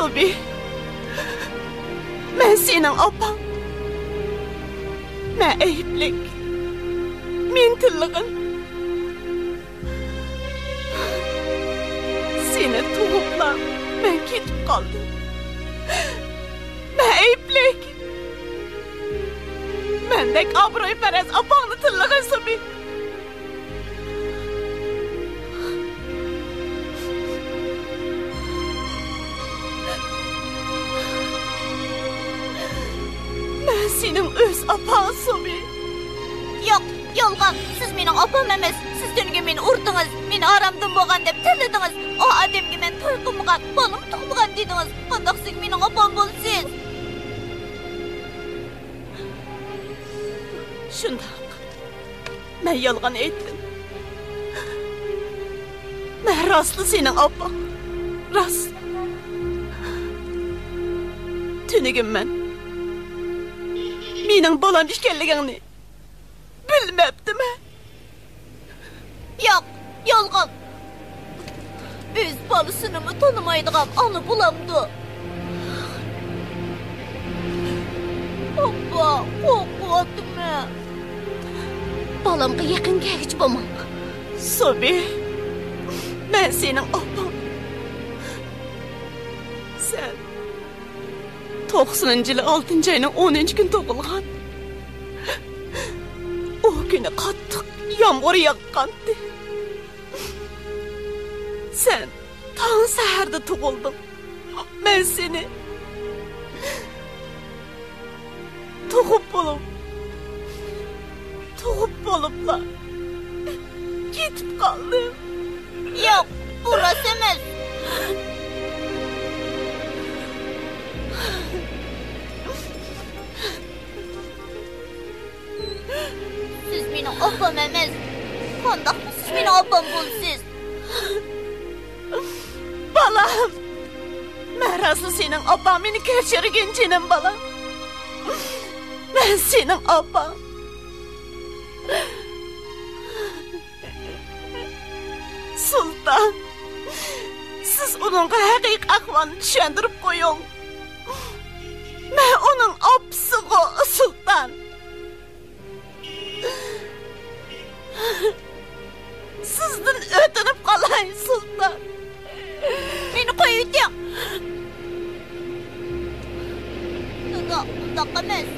Subi. Men senin opang. Men eyiplik. Men tillığın. Seni tuğupla men ketip kaldım. Men eyiplik. Mendek abroy perez opağını tillığın Subi. Senin öz apağın Subi. Yo'q, yolg'on. Siz mening opam emas. Siz tungi meni urdingiz, meni aramdan bo'lgan deb tilladingiz. O odamga men to'y qilmagan, bolam tug'magan dedingiz. Qandoq siz mening opam bo'lsiz? Shundoq. Men yolg'on aytdim. Men rostli sening opang. Rost. Tunigim men mening bolam ekanligingni bilmabdimi? Yo'q, yolg'on. O'z bolasini tanimaydigan ona bo'lamdi. Oppa, qo'rqyaptimi? Bolamga yaqin kelgich bo'lmang. Subi, men sening opang. Sen 90-yılı 6. ayının 10. gün doğulgan. O günü qattiq yağmur yaqqandı. Sen taң saharda tug'ulding. Men seni tug'ib bo'libla ketib qoldim. Yo'q, bu rost emas. Siz mening opam emas. Qandoq siz mening opam bo'lsiz? Balam. Men rostli sening opang, meni kechirgin jinim balam. Men sening opang. Sultan. Siz onun haqiqiy ahvolini tushuntirib qo'ying. Men uning opasigo Sultan. Sizdan o'tinib qolay Sultan. Meni qo'yib o'ting. Undoq emas.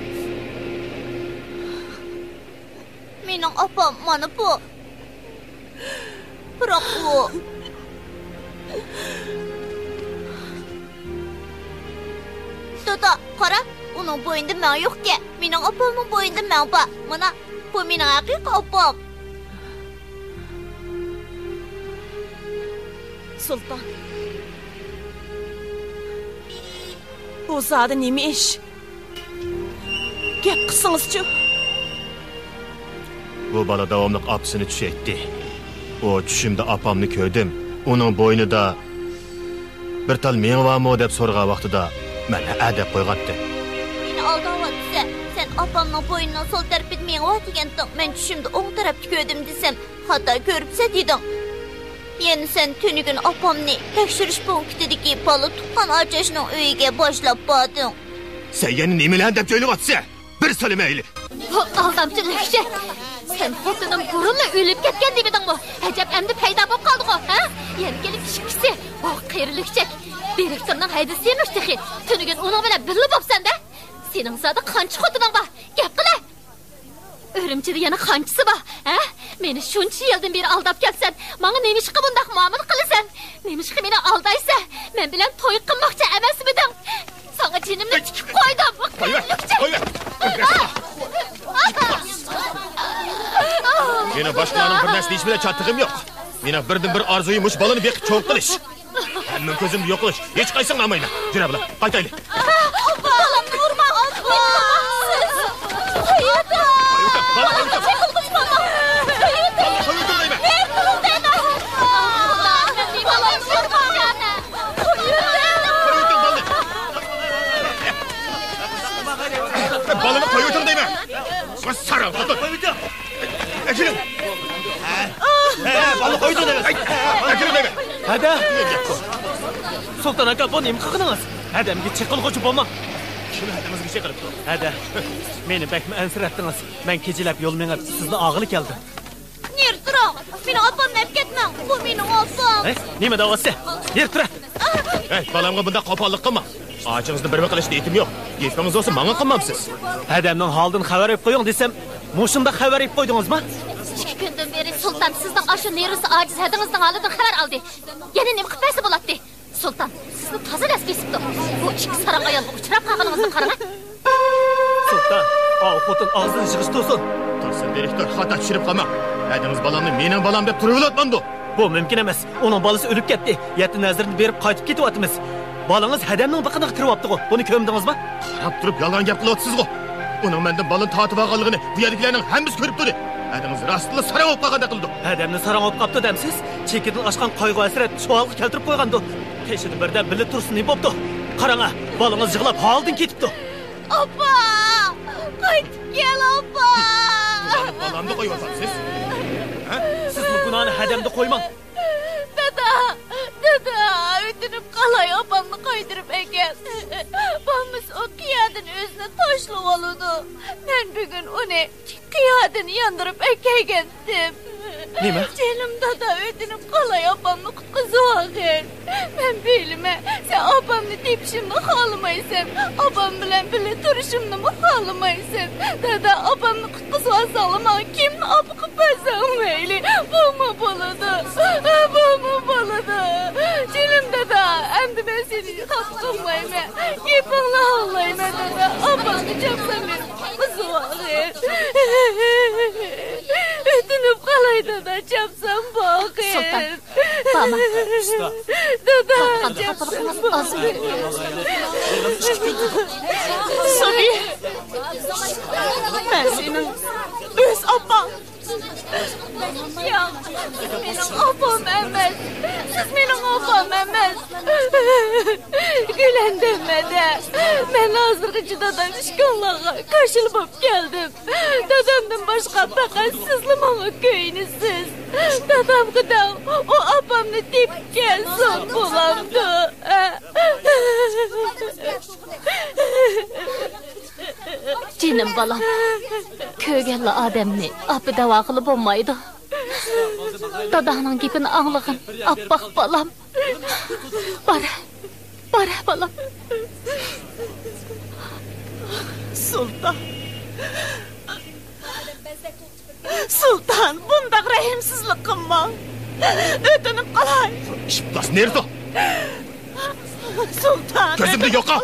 Mening opam mana bu. Biroq u Dada, qara, uning bo'yinda men yo'q-ku. Mening opamning bo'yinda men bor. Mana bu mening haqiqiy opam. Sultan. Bu zada nima ish? Gap qilsangizchi. Bu bola davomli opasini tush etdi. O tushimda opamni ko'rdim. Uning bo'ynida bir tal menvami deb so'rgan vaqtida meni adab qo'yg'atdi. Meni aldayapsan. Sen opamning bo'ynidan sol tarafida menva deganding. Men tushimda o'ng tarafda ko'rdim desam, xato ko'ribsa deding. Yana sen tunugun opamni tekshirish punktidagi bola tuqqan ochashning uyiga boshlab bording. Sen yana nimalar deb o'ylayapsan? Bir so'lamayli. Aldamchilikchi. Sen xotinim burunla o'lib ketgan demedingmi? Ajab endi paydo bo'lib qoldi-ku, ha? Yana kelib ishkisi. O qiyirlikchak. Direktorning haydisi emasdi. Tunugun uning bilan birga bo'lsan-da. Sening zodi qancha xotining bor? Gap qila. Örümchida yana qanchasi bor, ha? Meni shuncha yildan beri aldab kelsan, menga nemishqa bunday muomala qilasan? Nemishqa meni aldaysa, men bilan to'y qilmoqchi emasmiding? Sana jinimni tikib qo'ydim. Meni boshqalarning bir narsa deyish bilan chattig'im yo'q. Meni birdan-bir orzuyim mush bolani beqib cho'q qilish. Hamma ko'zimni yo'q qilish. Hech qaysi namayman. Jura bilan, qaytaylik. Bolamni urma, Alpo. Qo'yadi. Balını koyuyordum değil mi? Sarıl, dur. Ekilim. Balı koydun değil mi? Ekilim değil mi? Hadi. Sultan aka, bu neyim kıkınınız? Adamga chiqilg'uchi bo'lma. Kim adamimizga chiqilibdi? Ada, meni bakmi ansirattiniz. Men kechalab yo'l mengib sizni og'ili keldim. Ner turing. Meni opamni olib ketmang. Bu mening opam. Nima davasi? Yer tura. Balamga bunda qo'pollik qilma. Ochingizni bir qilishni etim yo'q. Yetkangiz olsa menga qilmamsiz. Adamning holidan xabar berib qo'ying desam, mushunda xabar berib qo'ydingizmi? 2 kundan beri Sultan sizning ashu nerisi ojiz hadingizning holidan xabar oldi. Yana nima qilib bersa bo'ladi? Sultan, sizni toza dast kesibdi. Bu ikki sarang ayolga uchrab qolganingizni qarang. Sultan, xotin og'zini yig'ishtirsin. Tursin direktor, xato tushirib qolma. Adingiz balamni mening balam deb turib o'tmandi. Bu mumkin emas. Uning bolasi o'lib ketdi. Yetti nazrini berib qaytib ketyapmiz. Balangiz hadamning biqiniga kiryapti-ku. Buni ko'mdingizmi? Qarab turib yolg'on gap qilyapsiz-ku. Uning mendan balan tatib olganligini bu yerliklarning hammasi ko'rib turdi. Adingiz rostli sarang olib qolganda qildi. Adamni sarang olib qopti demsiz? Chekidan oshgan qayg'u hasrat chuvalga keltirib qo'ygandi. Teshida birdan bilib tursin ne bo'pti? Qarang, balangiz yig'lab holdan ketibdi. Opa! Qaytib kel, opa! Balamni qo'yapsiz. Siz bu gunohni hadamda qo'ymang. Dada, o'tinib qalay opamni qaytirib ekan. Bo'lmas o qiyadan o'zini tashlab oladi. Men bugun uni qiyadan yondirib ekandim. Nima? Jelim dada, o'tinib qalay opamni qutqizib. Men bilma, sen opamni tepishimni xohlamaysan. Opam bilan birga turishimni xohlamaysan. Dada, opamni qutqizib olsang, men kimni o'qib qo'ysam mayli? Bo'lma bo'ladi. Jelim dada, endi men seni xafa qilmayman. Gapingni xohlayman dada. Opamni chopsam men qutqizib. O'tinib qalay dada, chopsam boqing. Sultan, mama. Dada, Sobi, ben senin öz opam. Ya, benim opam emas. Siz benim opam emas. Gülen demedi. Ben hazırgıcı dadan işgallığa karşılıp geldim. Dadamdan başka fakat sizli bana köyünüzsüz. Dadam gıda o opamını tip gelsin bulamdı. Canım balam, köygəli adamni apı dava qılıb olmaydı. Dadağının gipini ağlığın, abbaq balam. Bara balam. Sultan, bundaq rahimsizlik qilma. Ötünüp qalay. İşblas nerede? Sultan, gözümde yok ha.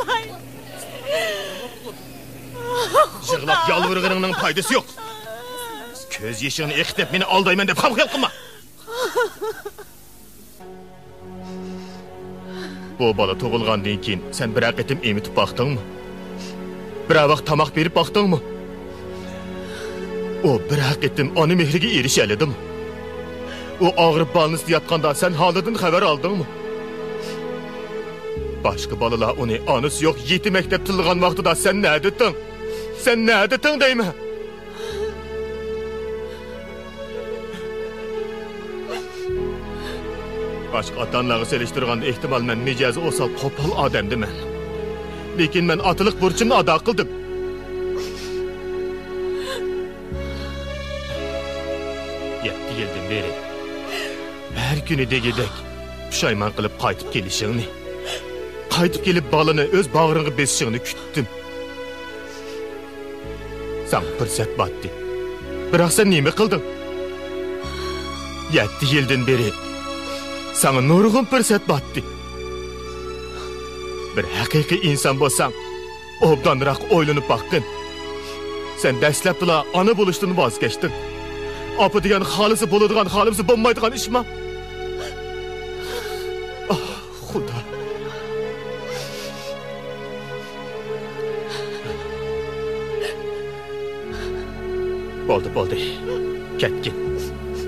Yığlap yalvırığının faydası yok. Köz yeşiğini ekitip beni aldayman dep hamxiyal qilma. Bu bala tug'ilgandan keyin sen bir etim emitib baqdingmi? Bir vaqt tamoq berib baqdingmi? O bir etim ona mehriga erishaldimi? O og'rib balni istayotganda sen holidan xabar oldingmi? Başqa balalar uni onasi yo'q yetim maktab tilgan vaqtida sen ne deding? Sen ne deding deyman? Başqa ota-onalarga selishtirganda ehtimol men mijozi o'sal qo'pol odamdiman. Lekin men otiliq burchimni ado qildim. Yetti yildan beri har kuni degidek pushaymon qilib qaytib kelishingni, qaytib kelib balani o'z bag'ringga besishingni kutdim. Sen fursat batdi. Biroq sen nima qilding? Yetti yildan beri sana nurg'un fursat batdi. Bir haqiqiy inson bo'lsang, obdanroq o'ylanib baqgin. Sen dastlabdila ona bo'lishdan voz kechding. Opa degan xolisi bo'ladigan, xolisi bo'lmaydigan ishmi? Xudo. Bo'ldi. Ketgin.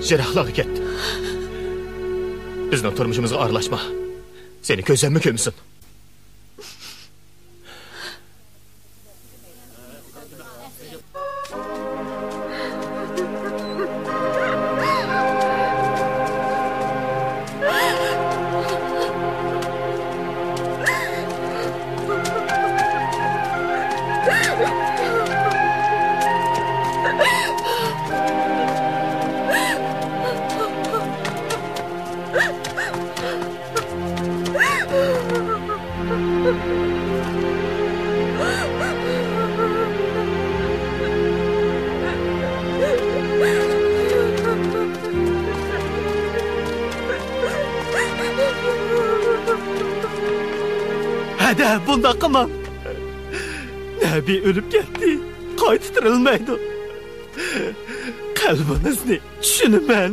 Jiroqlarga ket. Bizning turmushimizga aralashma. Seni ko'zimmi ko'msin. bunda qilmam. Nabi o'lib ketdi. Qaytarilmaydi. Qalbingizni tushunaman.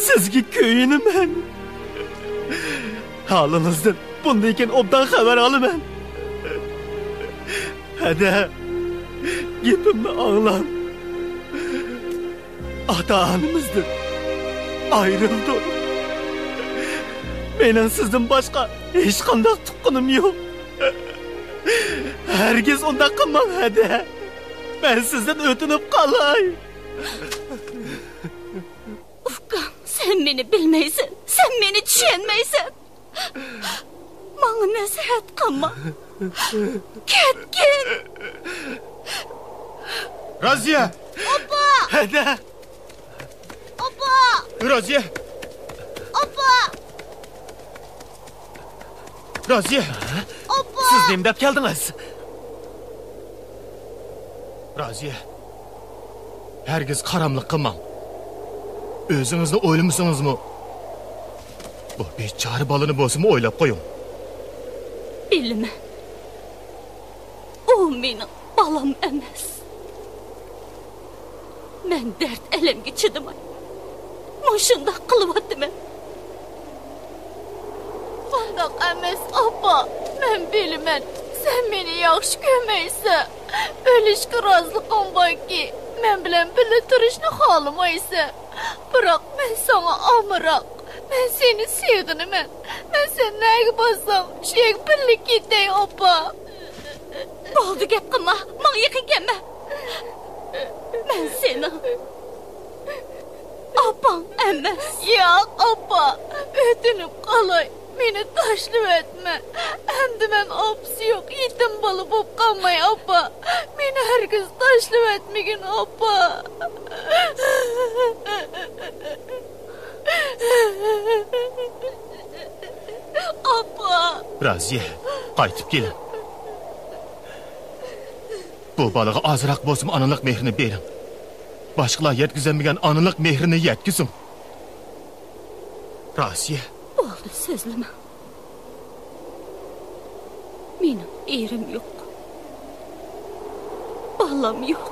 Sizga ko'yinaman. Holingizdan bundan keyin obdan xabar olaman. Hada gapimni anglang. Ota-onamizdan ayrıldı. Mening sizdan boshqa hech qanday tuqqanim yo'q. Herkes unda qilmang hada. Ben sizden ötünüp qalay. Ufqam, sen beni bilmeysen, sen beni düşünmeysen. Bana nasihat qilma. Ketgin. Raziya! Opa! Hada! Opa! Raziya! Opa! Raziya! Opa! Siz neyim dep geldiniz? Raziya! Herkes karamlık qilmang. Özünüzni o'ylamışsınızmı? Bu bechora balını bo'lsa o'ylab qo'ying. Bilmem. O mening balam emas. Men dert elemga chidamay. Mushundaq qilyapman. Bundoq emas, opa. Men bilmem. Sen beni yaxshi ko'rmaysan. O'lishga roziligim borki, men bilan birga turishni xohlamaysan. Biroq men sana amroq. Men seni sevdimman. Men sen nega borsam, shu yerga birga ketay, opa. Bo'ldi, gap qilma. Menga yaqin kelma. Men seni opang emas. Yo'q, opa. O'tinib qolay. Meni tashlab etme. Endi men opsi yo'q, yetim bola bo'lib qolmay, opa. Meni herkes tashlab etmagin, opa. Opa. Raziya, qaytib kelin. Bu balaga ozroq bo'lsin onalik mehrini bering. Boshqalar yetkazolmagan onalik mehrini yetkazing. Raziya. Bo'ldi, so'zlama. Mening erim yo'q. Balam yo'q.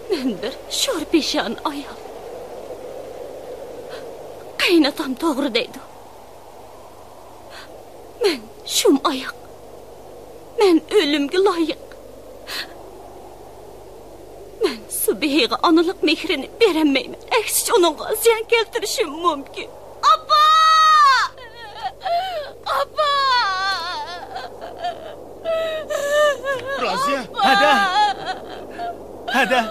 Men bir sho'rpeshon ayol. Qaynatam to'g'ri deydi. Men shum oyoq. Men o'limga loyiq. Men Subihiga onalik mehrini berolmayman. Aksicha uningga ziyon keltirishim mumkin. Opa! Opa! Raziya! Hada! Hada!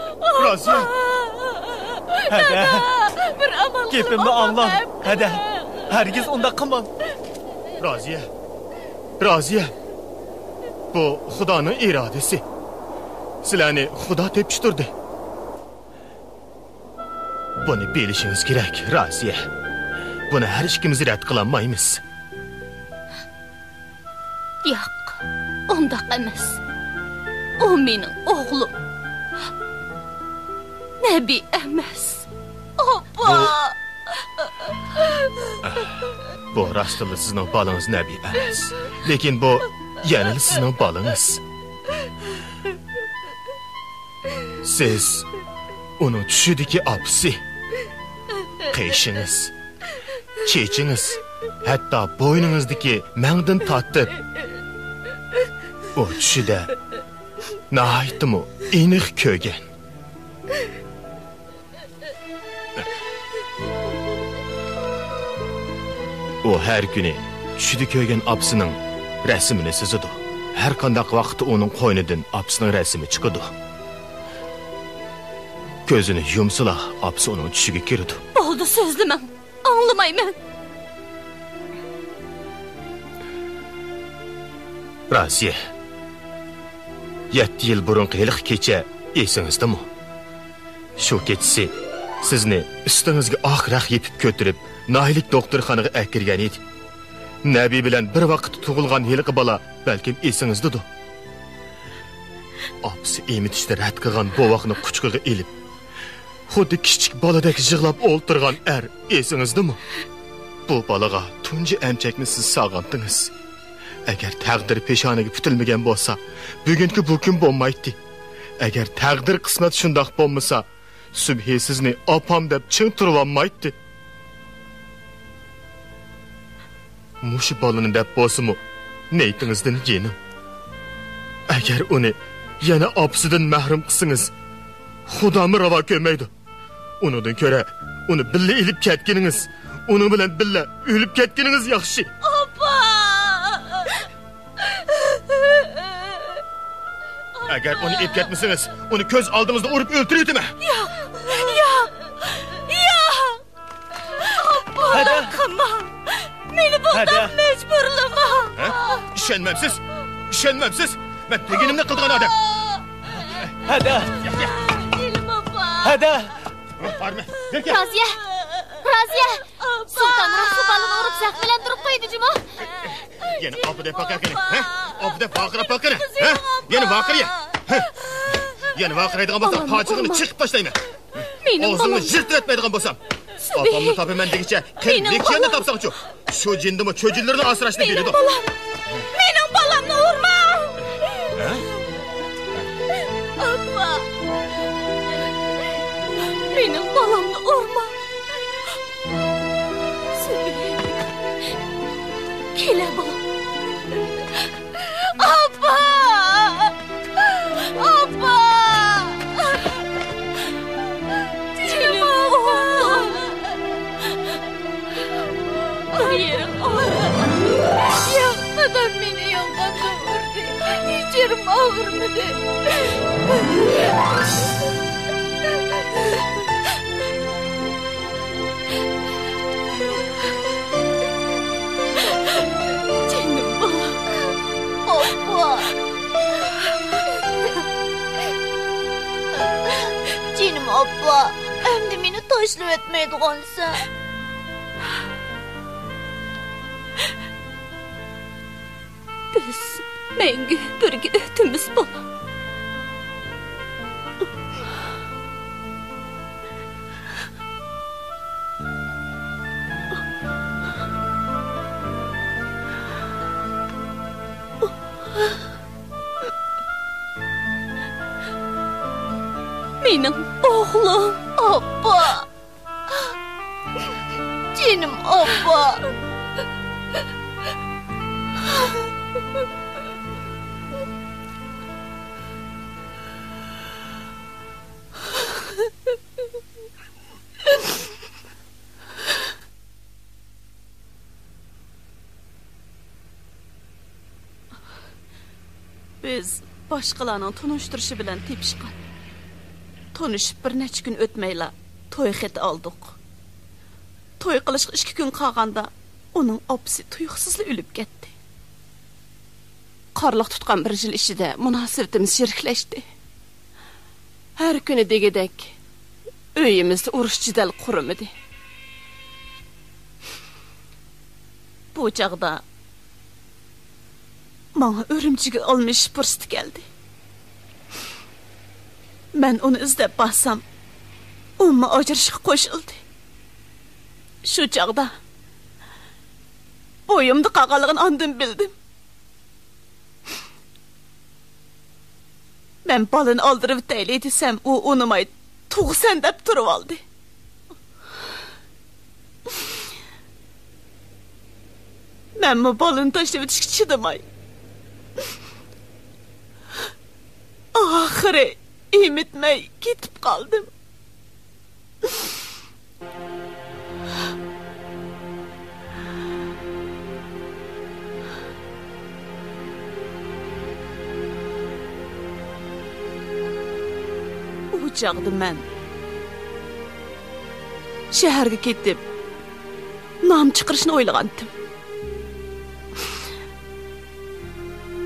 Raziya! Hada! Bir amal qil. Gapimni anglang. Hada! Herkes unda qilmang. Raziya! Raziya! Bu Xudoning irodasi. Sizlarni Xudo tepishtirdi. Buni bilishingiz kerak, Raziya. Buni har ikkimiz rad qilolmaymiz. Yo'q, undaq emas. O mening o'g'lim. Nabi emas. Opa! Bu rostida sizning bolangiz Nabi emas. Lekin bu yana sizning bolangiz. Siz uning tushidagi opsi. Qeyishingiz, chechingiz, hatto bo'yningizdagi mangdan tortib o tushida nihoyatmi aniq ko'rgan. O her kuni tushida ko'rgan opsining rasmini chizadi. Har qanday vaqtda uning qo'ynidan opsining rasmi chiqadi. Ko'zini yumsala, opsi uning tushiga kirdi. Bo'ldi, so'zlamang. Anglamayman. Raziya. 7 yil burun qiliq kecha esingizdami? Shu kechasi sizni ustingizga oqraq yepib ko'tirib, Noylik doktorxonaga akirgan edi. Nabi bilan bir vaqt tug'ilgan yilqi bola balkim esingizdadir. Opsi emitishda rad qilgan bovoqni quchqiga elib, xuddi kichik boladek yig'lab o'ltirgan esingizda-mi? bu balaga tunji emchakni siz sağantdınız. Eğer taqdir peşanıga putilmagan bo'lsa, bugungi bu kun bo'lmaydi. Eğer taqdir qismat shundoq bo'lmasa, subhi sizni opam deb ching turib olmaydi. Mushi balını deb bo'lsa-mu, neytingizdan yenim. Eğer uni yana opsidan mahrum qilsangiz, Xudomi ravo ko'rmaydi. Unidan ko'ra, uni billa ilib ketganiniz, uni bilan billa o'lib ketganiniz yaxshi. Opa! Eğer onu ilib ketmasiniz, uni ko'z oldingizda urib o'ltiraymi? Yo'q. Yo'q. Yo'q. Opa, qilma. Meni bundan mecburlama. İşenmemsiz. İşenmemsiz. Ben teginimle kıldıgan adam. Hadi. Dilim opa. Hadi. Parme. Raziya. Raziya. Sultan Rasul balını urup saklanıp koydu Cuma. Yine apı de pakakını. Apı de bakıra bakını. Yine bakır ya. Yine bakır edin basam. Paçığını çıkıp taşlayayım. Ağzını jırt etmeydiğin basam. Apamını tabi ben degiçe. Kendlik yanında tapsak şu. Şu cindimi çocuklarını asıraşını biliyordu. Benim balamla vurma. Apa. Benim balamla vurma. Kele balam. Apa. Apa. Dilim oğlum. Yerim ağrıdı. Yapmadan beni yoldan kavurdu. Hiç yerim ağrımadı. Canım balam. Opa. Canım opa. Endi beni taşlı etmeydi olsa. Biz mengü birge ötümüz balam. Benim oğlum Abba. Canım Abba. Biz başqalarının tunuşturuşu bilen tepişqan. Tunuşup bir neçə gün ötmeyla toy xeti aldık. Toy qilishqa 2 gün qolganda onun opsi tuyuqsizla ölüp ketdi. Qarliq tutqan bir yil ishida munosabatimiz sheriklashdi. Har kuni degidek uyimizda urush jidal qurimidi. Bu chaqda bana örümcüge olmuş fırsat geldi. Ben onu izlep bassam, onunla acırışık koşuldu. Şu çağda boyumda qakalığın andım bildim. Ben balını aldırıp deyleydisem, o onumay tuğ sen dep durup aldı. Ben bu balını taşlayıp çıdımay. Ahire imitmey gitip kaldım. O çağda ben şehirge gittim. Nam çıkırışını oylagandım.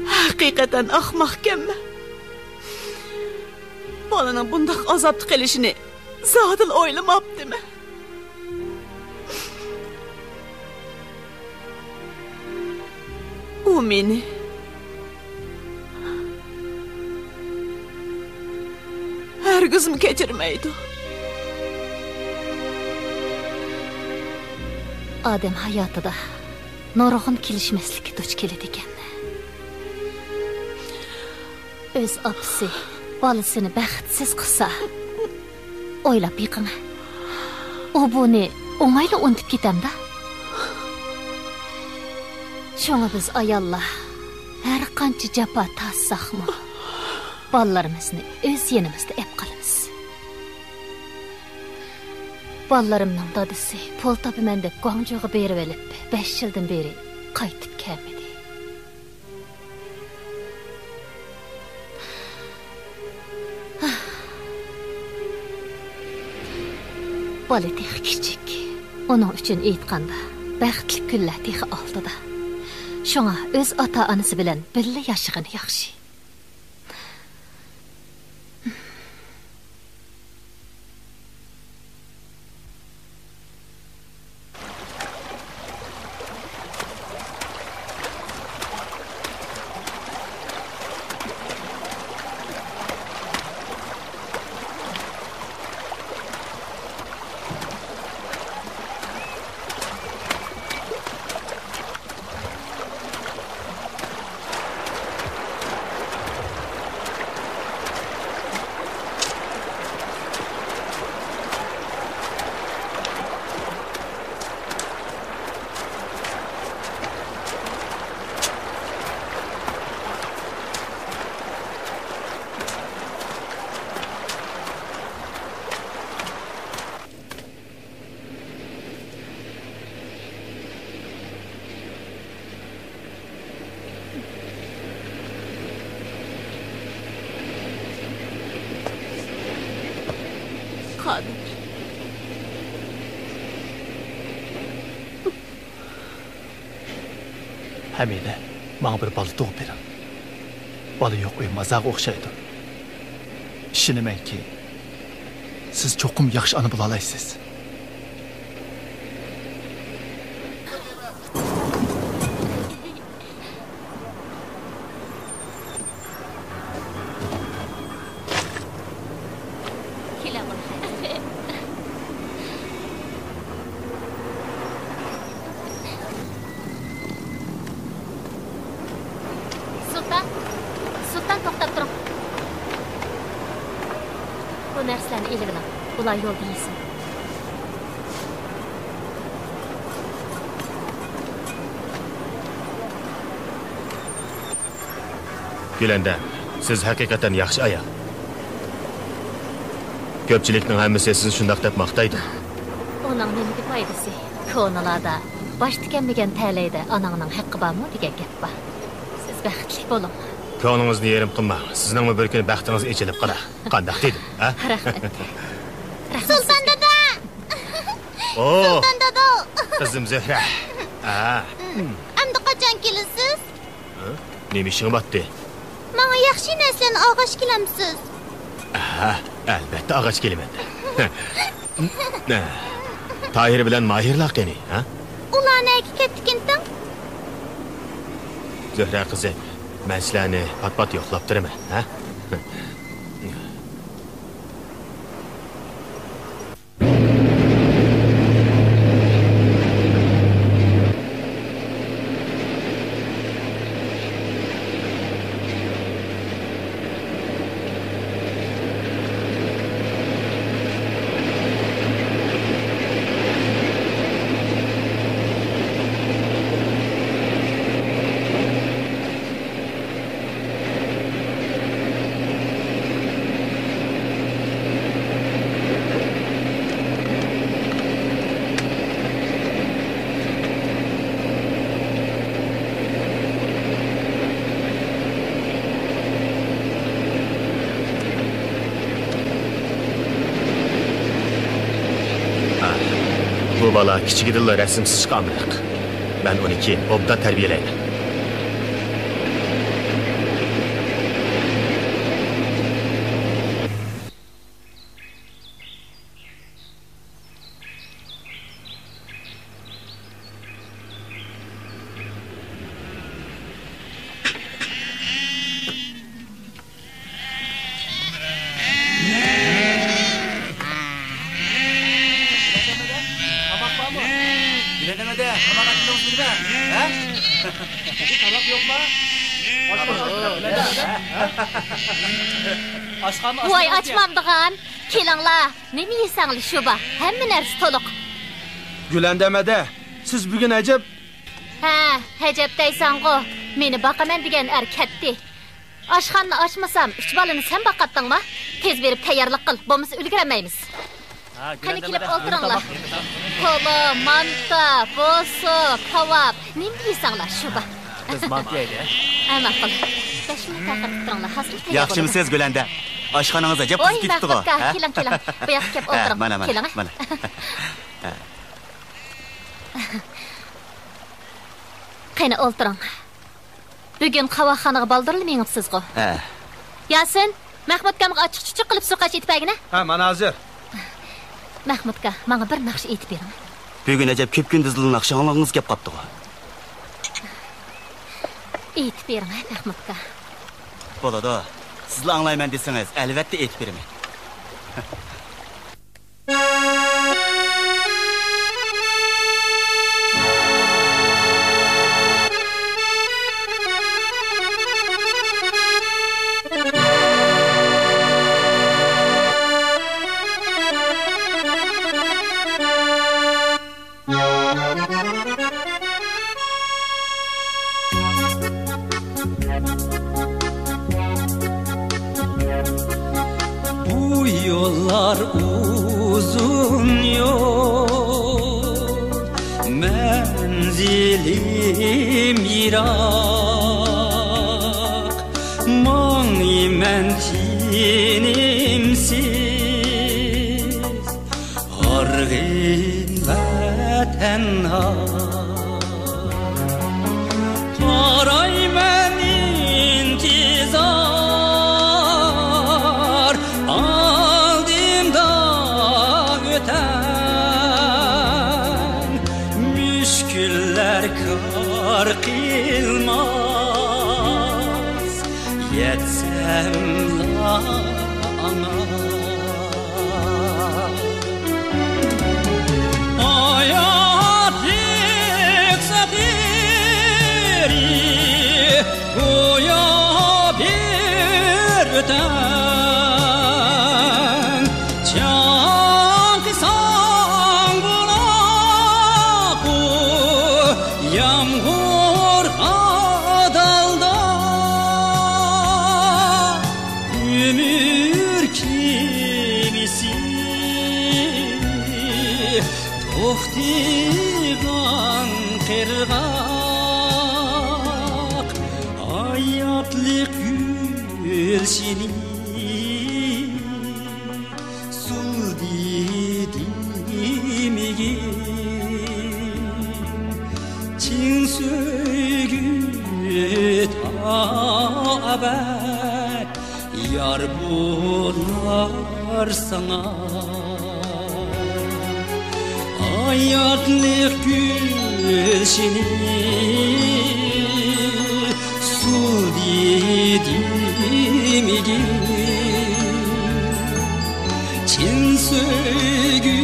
Hakikaten ahmakken ben. Balının bundaq azaplı qilishini zadil oylamabdı mı? O meni hergizim kechirmaydi. Odam hayotida nurg'un kelishmaslikka duch keladi ekan. O'z opasi bolasini baxtsiz qilsa, o'ylab yiqing. U buni o'ng'ayla unutib ketamda. Şoňa biz ayollar her qancha jafo tassaqmı, balalarimizni o'z yenimizda ep qalamiz. Balalarimning dadisi pul topaman deb Guangzhouga berib olib, 5 yildan beri qaytib kelmedi. Bola tex kichik. Onun uchun aytganda, baxtli kunlar tex oldida. Şoňa öz ata-anası bilen birle yaşagany yaxshi. Hamide, bana bir balı doğup verin. Balı yok uymazaq oxşaydı. İşinimen ki, siz çokum yaxşı anı bulalaysınız. Ulan yol değilsin. Gülendam, siz hakikaten yaxshi ayol. Ko'pchilikning hammasi sizni shundoq deb maqtaydi. Onun nima foydasi? Ko'nalarda bosh tikanmagan talayda onangning haqqi bormi degan gap bor. Siz baxtli bo'ling. Ko'nglingizni yerim qilmang. Sizningmi bir kun baxtingiz echilib qara. Qanday dedim, ha? Rahmat. Sultan dada. Sultan dada. Qizim Zehra. Ha. Endi qachon kelasiz? Nima ishing botdi? Menga yaxshi narsani og'ash kelamsiz. Ha, albatta og'ash kelaman. Tahir bilan Mahirlar qani, ha? Ular nega ketdikin? Zehra qizim, men sizlarni pat-pat yo'qlab turaman, ha? Bu bala kichik idilla rasmsiz chiqamliq. Ben 12 obda tarbiyalayman. Voy açmamdıgan. Kelinglar. Nima yesanglar shu ba? Hamma narsa to'liq. Gülandemede. Siz bugün acep. Ha, hajab deysan-ku. Meni baqaman degan ketdi. Oshxonni ochmasam, 3 balani sen baqatdingmi? Tez berib tayyorlik qil, bo'lmasa ulgurmaymiz. Qani kelib o'tiringlar. Polo, manta, boso, kebab, nima yeysanglar shu ba? Biz manta yeydi. Ama qil. Tashmi taqirib turinglar, hasil tayyor. Yaxshimisiz Gulanda? Oshxonangizga jab qilib ketdi-ku. Keling. Bu yoqqa kelib o'tiring. Keling. Mana. Qani o'tiring. Bugun qavoxonaga baldirilmayapsiz-ku. Ha. Yasin, Mahmudkamga ochiq-chuchuq qilib suqash etpagina. Ha, mana hozir. Mahmudka, menga bir naqsh aytib bering. Bugun ajab ko'p kunduzli naqshangiz kelib qopdi-ku. Aytib bering, Mahmudka. Bo'ladi. Sizlar anglayman desangiz, albatta aytib beraman. Yollar uzun yol, menzilim yirak, mağnimen tinimsiz, hargin ve tenha. Qarayman intizar, kar qilmaz yetsem lana hayat yüksekleri goya bir öten çankısan bulaku yağmur adalda ömür kimisi to'xtigan qirg'oq hayotlik gulshini suldidimiga chin söygü abad yar bular sana hayatlik gülşini sudidimiga chin söygü